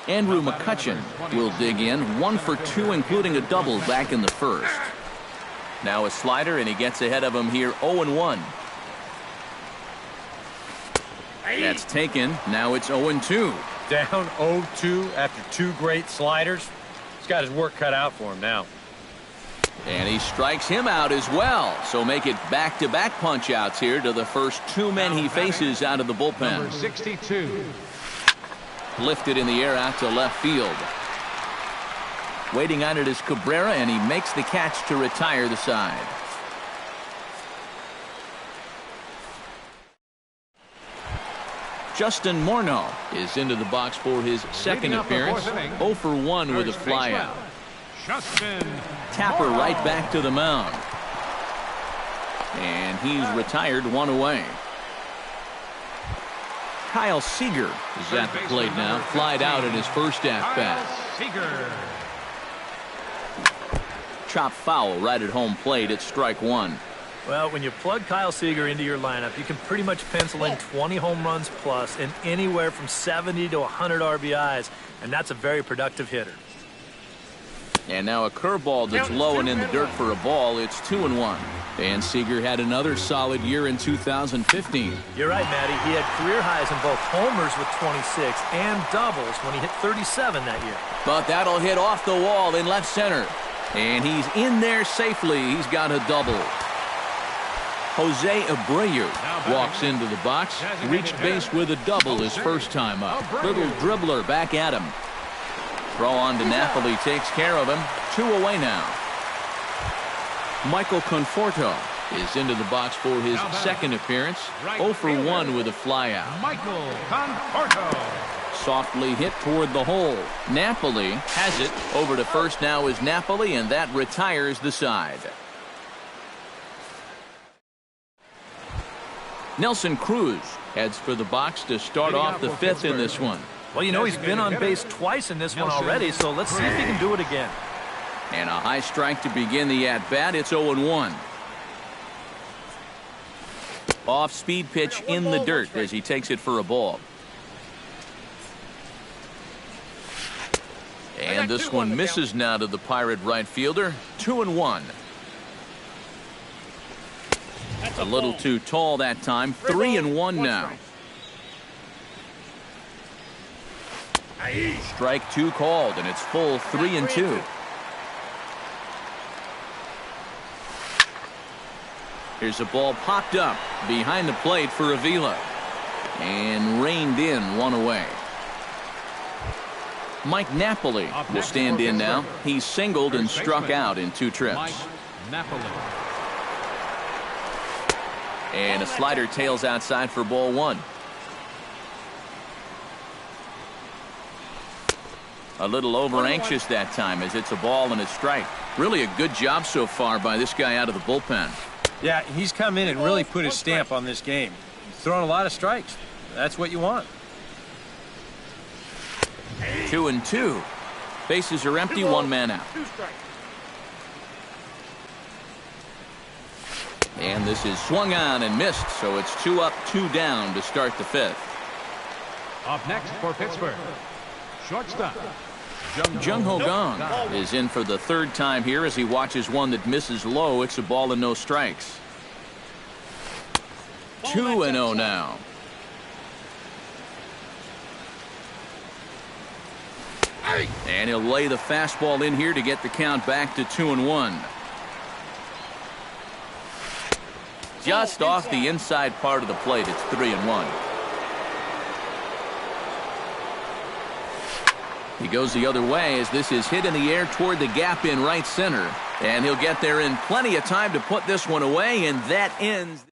Andrew McCutchen will dig in, 1 for 2, including a double back in the first. Now a slider, and he gets ahead of him here, 0-1. That's taken. Now it's 0-2. Down 0-2 after 2 great sliders. He's got his work cut out for him now. And he strikes him out as well. So make it back-to-back punch-outs here to the first 2 men he faces out of the bullpen. Number 62. Lifted in the air out to left field. Waiting on it is Cabrera, and he makes the catch to retire the side. Justin Morneau is into the box for his second appearance. 0 for 1 with a flyout. Tapper right back to the mound. And he's retired 1 away. Kyle Seager is at the plate now. Flied out in his first at-bat. Chop foul right at home plate. It's strike 1. Well, when you plug Kyle Seager into your lineup, you can pretty much pencil in 20 home runs plus and anywhere from 70 to 100 RBIs, and that's a very productive hitter. And now a curveball that's low and in the dirt for a ball. It's 2-1. And Seager had another solid year in 2015. You're right, Matty. He had career highs in both homers with 26 and doubles when he hit 37 that year. But that'll hit off the wall in left center. And he's in there safely. He's got a double. Jose Abreu walks into the box. Reached base with a double his first time up. Little dribbler back at him. Throw on to Napoli takes care of him. 2 away now. Michael Conforto is into the box for his second appearance. 0 for 1 with a flyout. Michael Conforto. Softly hit toward the hole. Napoli has it. Over to first now is Napoli, and that retires the side. Nelson Cruz heads for the box to start off the 5th in this one. Well, you know, he's been on base twice in this one already, so let's see if he can do it again. And a high strike to begin the at-bat. It's 0-1. Off-speed pitch in the dirt as he takes it for a ball. And this one misses now to the Pirate right fielder. 2-1. A little too tall that time. 3-1 now. Strike 2 called, and it's full 3-2. Here's a ball popped up behind the plate for Avila. And reined in 1 away. Mike Napoli will stand in now. He's singled and struck out in 2 trips. And a slider tails outside for ball 1. A little over anxious that time as it's a ball and a strike. Really a good job so far by this guy out of the bullpen. Yeah, he's come in and really put his stamp on this game. He's throwing a lot of strikes. That's what you want. 2-2. Bases are empty, 1 man out. And this is swung on and missed, so it's 2 up, 2 down to start the 5th. Up next for Pittsburgh, shortstop Jung Ho Gong is in for the 3rd time here as he watches one that misses low. It's a ball and no strikes. 2-0 now. And he'll lay the fastball in here to get the count back to 2-1. just off the inside part of the plate. It's 3-1. He goes the other way as this is hit in the air toward the gap in right center. And he'll get there in plenty of time to put this one away, and that ends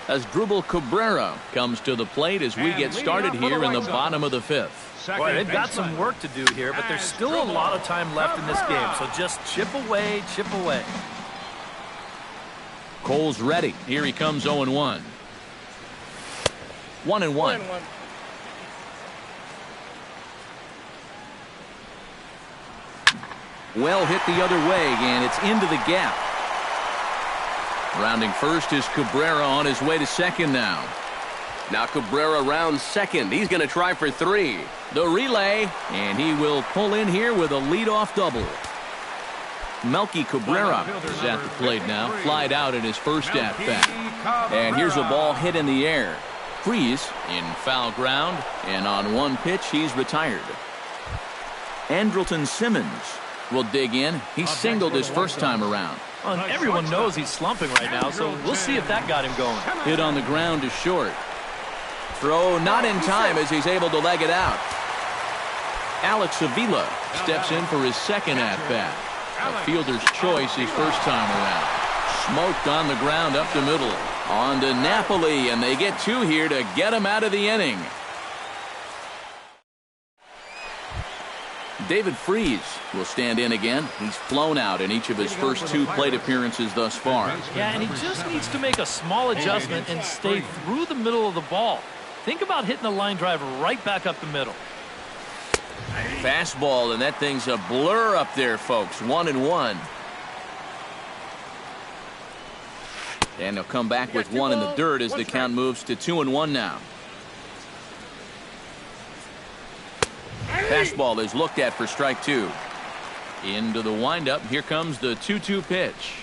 as Drupal Cabrera comes to the plate as we get started here in the bottom of the fifth. Boy, they've got some work to do here, but there's still a lot of time left in this game, so just chip away, chip away. Cole's ready. Here he comes 0-1. 1-1. Well hit the other way, and it's into the gap. Rounding first is Cabrera on his way to second now. Now Cabrera rounds second. He's going to try for 3. The relay, and he will pull in here with a leadoff double. Melky Cabrera is at the plate now. Flied out in his first at-bat. And here's a ball hit in the air. Freeze in foul ground, and on one pitch, he's retired. Andrelton Simmons will dig in. He singled his first time around. Well, and everyone knows he's slumping right now, so we'll see if that got him going. Hit on the ground is short. Throw not in time as he's able to leg it out. Alex Avila steps in for his second at-bat. A fielder's choice his first time around. Smoked on the ground up the middle. On to Napoli, and they get 2 here to get him out of the inning. David Freese will stand in again. He's flown out in each of his first 2 plate appearances thus far. Yeah, and he just needs to make a small adjustment and stay through the middle of the ball. Think about hitting a line drive right back up the middle. Fastball, and that thing's a blur up there, folks. 1-1. And they'll come back with 1 in the dirt as the count moves to 2-1 now. Fastball is looked at for strike 2. Into the windup. Here comes the 2-2 pitch.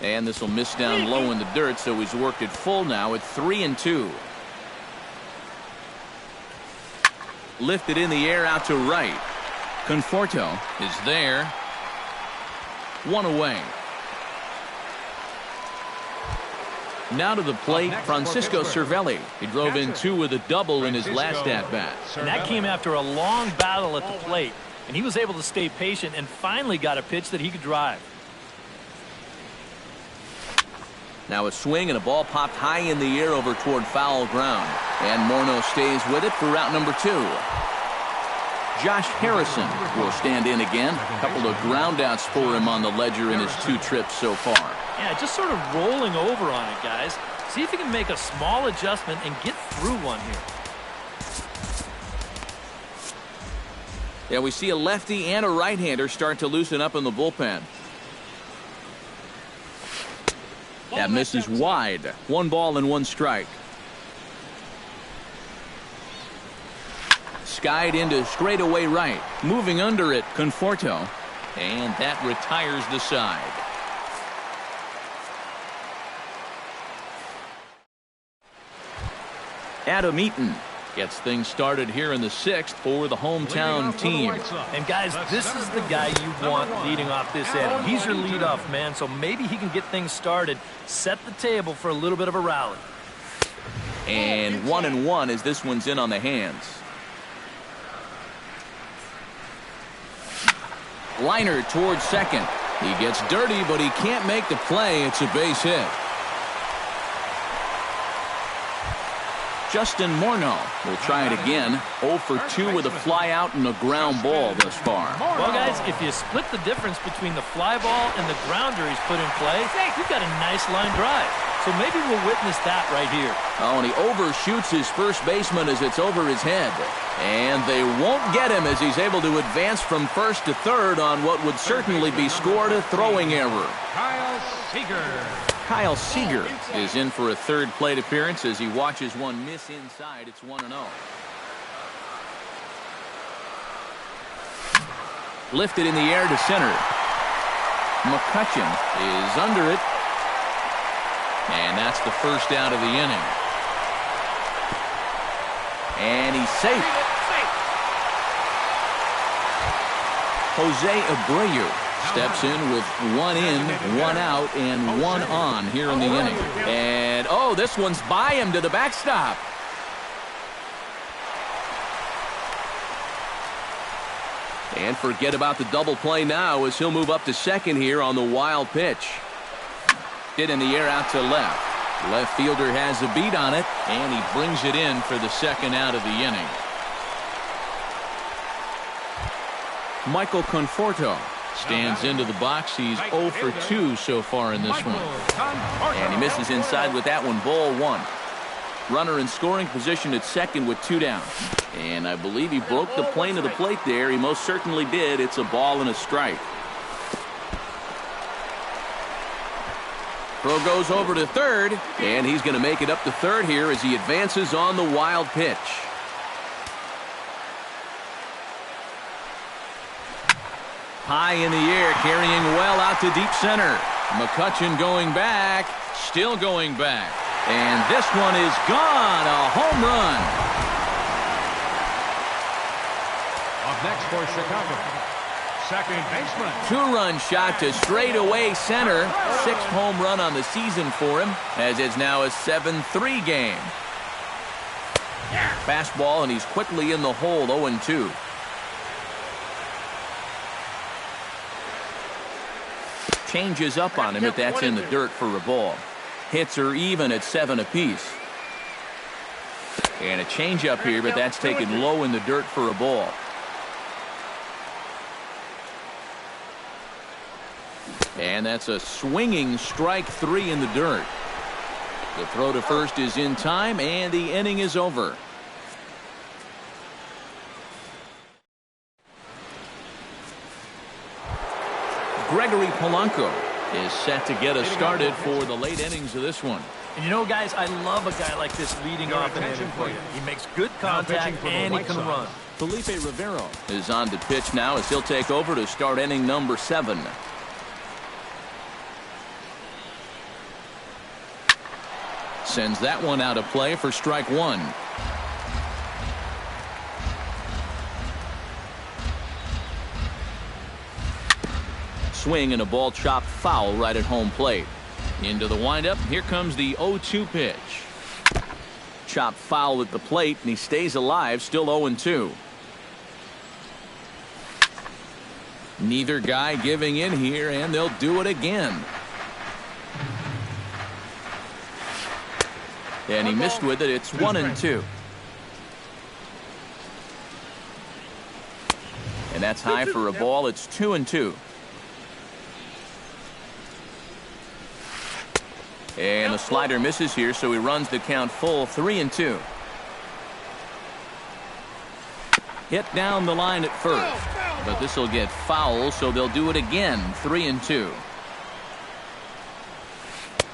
And this will miss down low in the dirt, so he's worked it full now at 3-2. Lifted in the air out to right. Conforto is there. 1 away. Now to the plate, Francisco Cervelli. He drove in 2 with a double in his last at-bat. And that came after a long battle at the plate. And he was able to stay patient and finally got a pitch that he could drive. Now a swing and a ball popped high in the air over toward foul ground. And Morneau stays with it for route number 2. Josh Harrison will stand in again. A couple of ground outs for him on the ledger in his 2 trips so far. Yeah, just sort of rolling over on it, guys. See if he can make a small adjustment and get through one here. Yeah, we see a lefty and a right-hander start to loosen up in the bullpen. That misses wide. 1 ball and 1 strike. Skied into straightaway right. Moving under it, Conforto. And that retires the side. Adam Eaton gets things started here in the 6th for the hometown team. And guys, this is the guy you want leading off this inning. He's your leadoff man, so maybe he can get things started, set the table for a little bit of a rally. And 1-1 as this one's in on the hands. Liner towards second. He gets dirty, but he can't make the play. It's a base hit. Justin Morneau will try it again. 0 for 2 with a fly out and a ground ball thus far. Well, guys, if you split the difference between the fly ball and the grounder he's put in play, you've got a nice line drive. So maybe we'll witness that right here. Oh, and he overshoots his first baseman as it's over his head. And they won't get him as he's able to advance from first to third on what would certainly be scored a throwing error. Kyle Seager is in for a 3rd plate appearance as he watches one miss inside. It's 1-0. Lifted in the air to center. McCutcheon is under it. And that's the first out of the inning. And he's safe. Jose Abreu Steps in with one in, one out, and one on here in the inning. And, oh, this one's by him to the backstop. And forget about the double play now as he'll move up to second here on the wild pitch. Hit in the air out to left. Left fielder has a beat on it, and he brings it in for the second out of the inning. Michael Conforto stands into the box. He's 0 for 2 so far in this one. And he misses inside with that one. Ball one. Runner in scoring position at second with 2 down. And I believe he broke the plane of the plate there. He most certainly did. It's a ball and a strike. Throw goes over to third, and he's going to make it up to third here as he advances on the wild pitch. High in the air, carrying well out to deep center. McCutchen going back, still going back. And this one is gone, a home run. Up next for Chicago, second baseman. 2-run shot to straightaway center. 6th home run on the season for him, as it's now a 7-3 game. Fastball, and he's quickly in the hole, 0-2. Changes up on him, but that's in the dirt for a ball. Hits are even at 7 apiece. And a changeup here, but that's taken low in the dirt for a ball. And that's a swinging strike 3 in the dirt. The throw to first is in time, and the inning is over. Gregory Polanco is set to get us started for the late innings of this one. And you know, guys, I love a guy like this leading off an inning for you. He makes good contact and he can run. Felipe Rivero is on to pitch now as he'll take over to start inning number 7. Sends that one out of play for strike 1. Swing and a ball chopped foul right at home plate. Into the windup. Here comes the 0-2 pitch. Chopped foul at the plate, and he stays alive, still 0-2. Neither guy giving in here, and they'll do it again. And he missed with it. It's 1-2. And that's high for a ball. It's 2-2. And the slider misses here, so he runs the count full, 3-2. Hit down the line at first, but this will get foul, so they'll do it again, 3-2.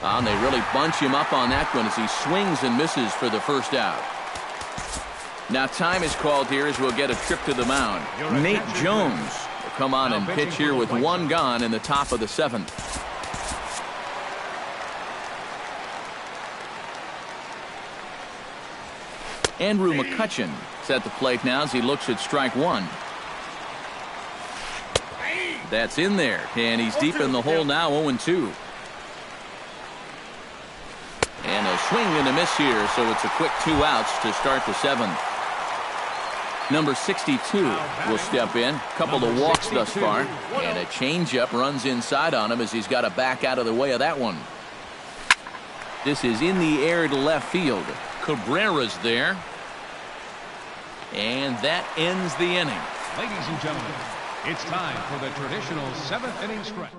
And they really bunch him up on that one as he swings and misses for the first out. Now time is called here as we'll get a trip to the mound. Nate Jones will come on and pitch here with 1 gone in the top of the 7th. Andrew McCutchen is at the plate now as he looks at strike 1. That's in there, and he's deep in the hole now, 0-2. And a swing and a miss here, so it's a quick 2 outs to start the 7th. Number 62 will step in. Couple of walks thus far, and a changeup runs inside on him as he's got to back out of the way of that one. This is in the air to left field. Cabrera's there. And that ends the inning. Ladies and gentlemen, it's time for the traditional 7th inning stretch.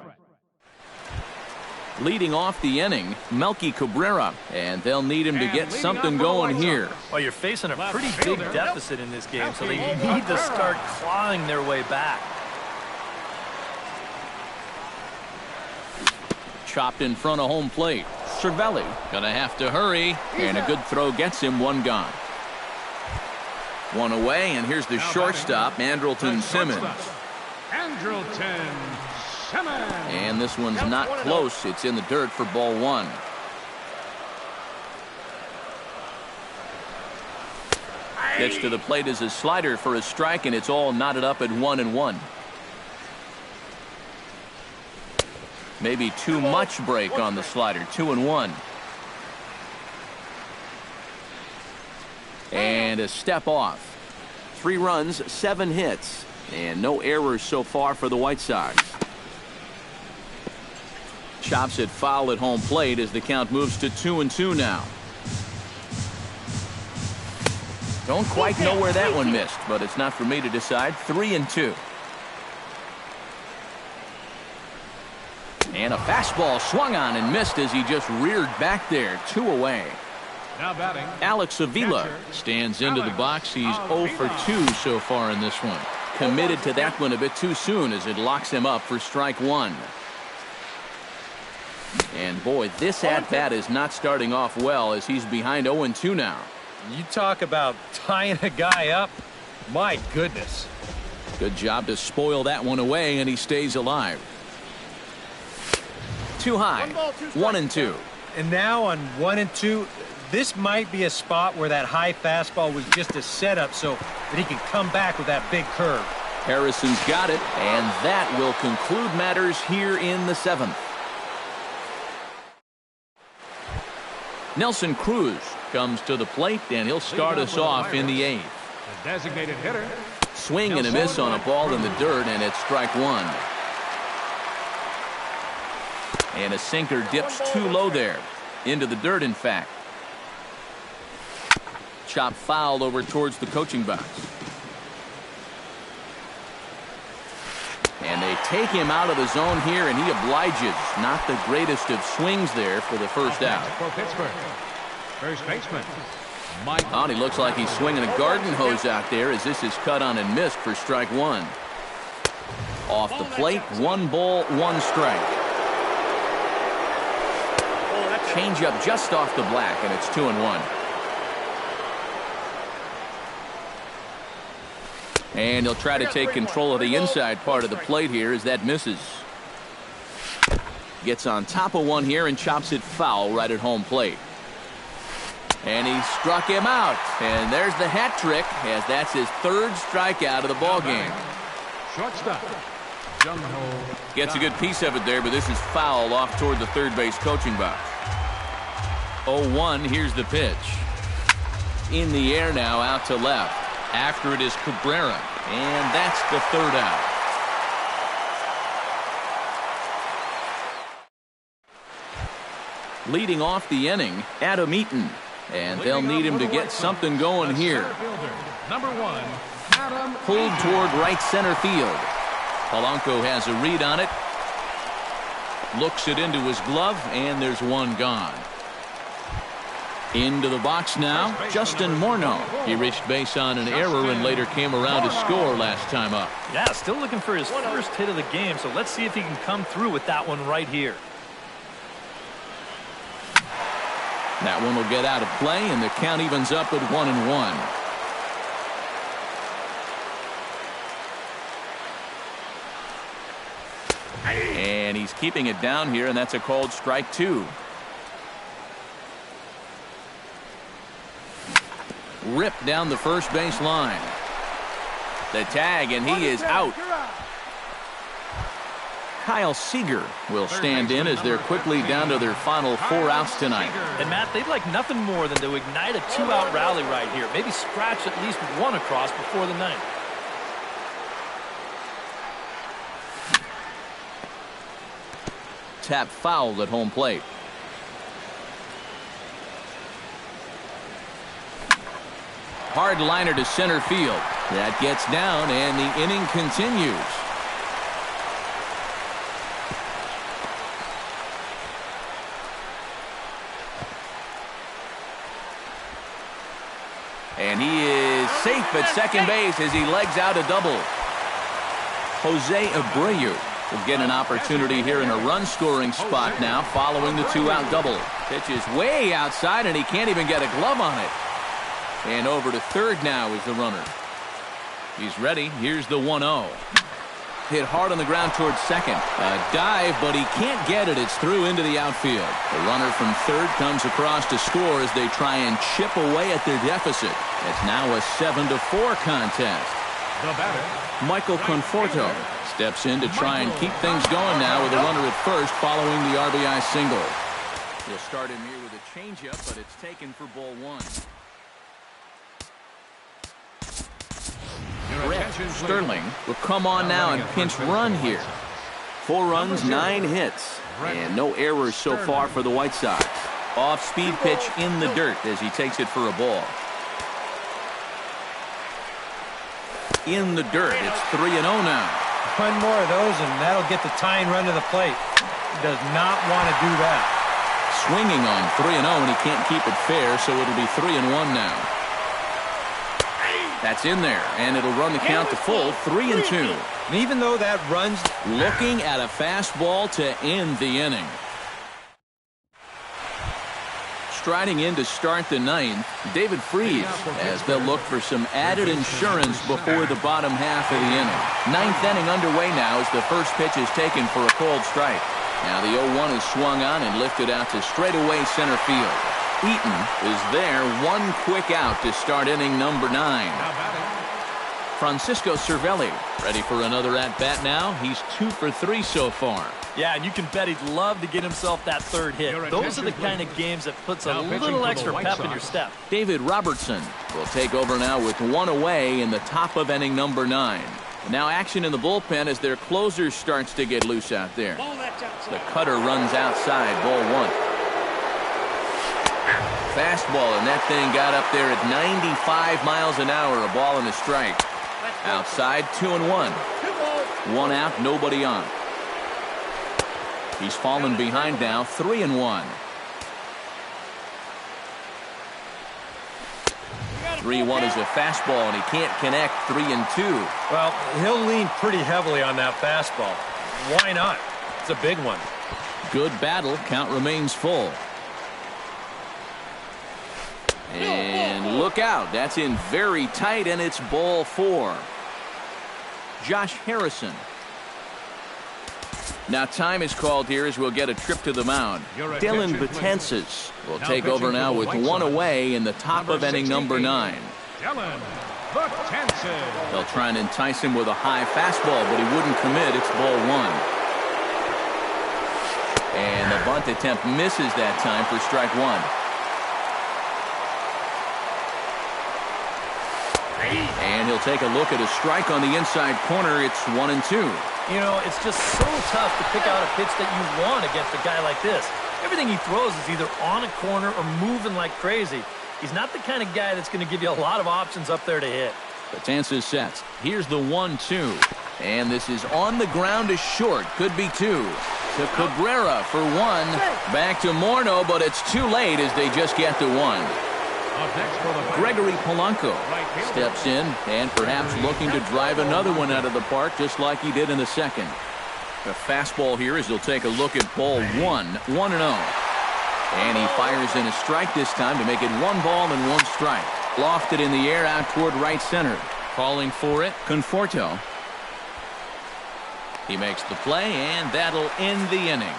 Leading off the inning, Melky Cabrera, and they'll need him to get something going here. Well, you're facing a pretty big deficit in this game, so they need to start clawing their way back. Chopped in front of home plate. Cervelli gonna have to hurry, and a good throw gets him 1 gone. 1 away, and here's the shortstop, Andrelton Simmons. Andrelton Simmons. And this one's not close. It's in the dirt for ball 1. Pitch to the plate is a slider for a strike, and it's all knotted up at 1-1. Maybe too much break on the slider. 2-1. And a step off. 3 runs, 7 hits, and no errors so far for the White Sox. Chops it foul at home plate as the count moves to 2-2 now. Don't quite know where that one missed, but it's not for me to decide. 3-2. And a fastball swung on and missed as he just reared back there. 2 away. Now batting, Alex Avila stands into the box. He's 0 for 2 so far in this one. Committed to that one a bit too soon as it locks him up for strike 1. And boy, this at-bat is not starting off well as he's behind 0-2 now. You talk about tying a guy up. My goodness. Good job to spoil that one away, and he stays alive. Too high. 1-2. And now on 1-2, this might be a spot where that high fastball was just a setup so that he can come back with that big curve. Harrison's got it, and that will conclude matters here in the 7th. Nelson Cruz comes to the plate, and he'll start us off in the 8th. the designated hitter. Swing and a miss on a ball in the dirt, and it's strike 1. And a sinker dips too low there. Into the dirt, in fact. Chop fouled over towards the coaching box. And they take him out of the zone here, and he obliges. Not the greatest of swings there for the first out. For Pittsburgh, first baseman. Oh, he looks like he's swinging a garden hose out there as this is cut on and missed for strike 1. Off the plate, 1 ball, 1 strike. Change up just off the black, and it's 2-1. And he'll try to take control of the inside part of the plate here as that misses. Gets on top of one here and chops it foul right at home plate. And he struck him out. And there's the hat trick, as that's his 3rd strikeout of the ball game. Shortstop. Gets a good piece of it there, but this is foul off toward the third base coaching box. 0-1, here's the pitch. In the air now, out to left. After it is Cabrera, and that's the 3rd out. Leading off the inning, Adam Eaton, and they'll need him to get something going here. Number 1, Adam. Pulled toward right center field. Polanco has a read on it. Looks it into his glove, and there's one gone. Into the box now, Justin Morneau. He reached base on an error and later came around to score last time up. Yeah, still looking for his first hit of the game, so let's see if he can come through with that one right here. That one will get out of play, and the count evens up at 1-1. And he's keeping it down here, and that's a called strike 2. Ripped down the first base line. The tag, and he is out. Kyle Seager will stand in as they're quickly down to their final 4 outs tonight. And Matt, they'd like nothing more than to ignite a 2-out rally right here. Maybe scratch at least 1 across before the 9th. Tap fouled at home plate. Hard liner to center field. That gets down, and the inning continues. And he is safe at second base as he legs out a double. Jose Abreu will get an opportunity here in a run-scoring spot now following the 2-out double. Pitch is way outside, and he can't even get a glove on it. And over to third now is the runner. He's ready. Here's the 1-0. Hit hard on the ground towards second. A dive, but he can't get it. It's through into the outfield. The runner from third comes across to score as they try and chip away at their deficit. It's now a 7-4 contest. The batter, Michael Conforto steps in to try and keep things going now with a runner at first following the RBI single. He'll start him here with a changeup, but it's taken for ball one. Sterling will come on now and pinch run here. 4 runs, 9 hits, and no errors so far for the White Sox. Off-speed pitch in the dirt as he takes it for a ball. In the dirt, it's 3-0 now. One more of those, and that'll get the tying run to the plate. He does not want to do that. Swinging on 3-0, and he can't keep it fair, so it'll be 3-1 now. That's in there, and it'll run the count to full, 3-2. And even though that runs... Looking at a fastball to end the inning. Striding in to start the ninth, David Freese, as they'll look for some added insurance before the bottom half of the inning. Ninth inning underway now as the first pitch is taken for a called strike. Now the 0-1 is swung on and lifted out to straightaway center field. Eaton is there, one quick out to start inning number 9. Francisco Cervelli ready for another at-bat now. He's 2 for 3 so far. Yeah, and you can bet he'd love to get himself that third hit. Those are the kind of games that puts a little extra pep in your step. David Robertson will take over now with 1 away in the top of inning number 9. Now action in the bullpen as their closer starts to get loose out there. The cutter runs outside, ball 1. Fastball, and that thing got up there at 95 miles an hour, a ball and a strike. Outside, 2-1. 1 out, nobody on. He's fallen behind now, 3-1. 3-1 is a fastball, and he can't connect. 3-2. Well, he'll lean pretty heavily on that fastball. Why not? It's a big one. Good battle. Count remains full. And look out. That's in very tight, and it's ball 4. Josh Harrison. Now time is called here as we'll get a trip to the mound. Dylan Betances will take over now with 1 away in the top of inning number 9. Dylan Betances. They'll try and entice him with a high fastball, but he wouldn't commit. It's ball 1. And the bunt attempt misses that time for strike 1. And he'll take a look at a strike on the inside corner. It's 1-2. You know, it's just so tough to pick out a pitch that you want against a guy like this. Everything he throws is either on a corner or moving like crazy. He's not the kind of guy that's going to give you a lot of options up there to hit. Betances sets. Here's the 1-2. And this is on the ground to short. Could be 2. To Cabrera for 1. Back to Morneau, but it's too late as they just get to 1. Gregory Polanco steps in and perhaps looking to drive another one out of the park just like he did in the second. The fastball here as he'll take a look at ball 1, 1-0. And he fires in a strike this time to make it 1 ball and 1 strike. Lofted in the air out toward right center. Calling for it, Conforto. He makes the play, and that'll end the inning.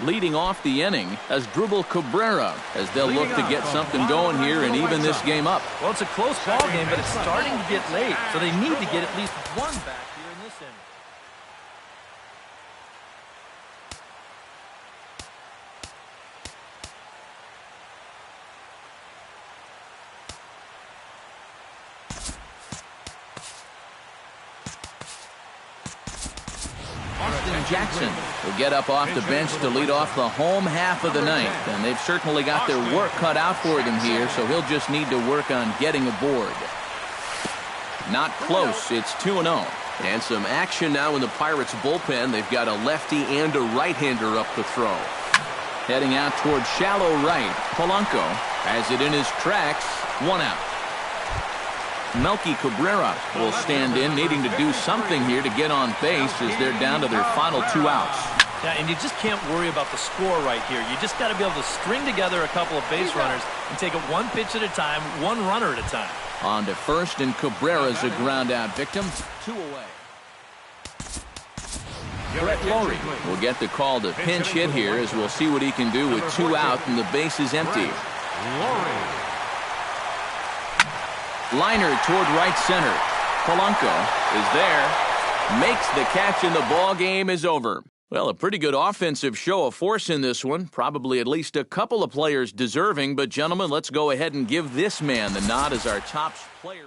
Leading off the inning as Drupal Cabrera as they'll look to get something going here and even this game up. Well, it's a close ball game, but it's starting to get late, so they need to get at least 1 back here in this inning. Jackson will get up off the bench to lead off the home half of the ninth, and they've certainly got their work cut out for them here, so he'll just need to work on getting aboard. Not close. It's 2-0. And some action now in the Pirates bullpen. They've got a lefty and a right-hander up the throw. Heading out toward shallow right. Polanco has it in his tracks. 1 out. Melky Cabrera will stand in, needing to do something here to get on base as they're down to their final 2 outs. Yeah, and you just can't worry about the score right here. You just got to be able to string together a couple of base runners and take it 1 pitch at a time, 1 runner at a time. On to first, and Cabrera's a ground out victim. 2 away. Brett Lowry will get the call to pinch hit here as we'll see what he can do with 2 out and the base is empty. Liner toward right center. Polanco is there. Makes the catch, and the ball game is over. Well, a pretty good offensive show of force in this one. Probably at least a couple of players deserving. But, gentlemen, let's go ahead and give this man the nod as our top player.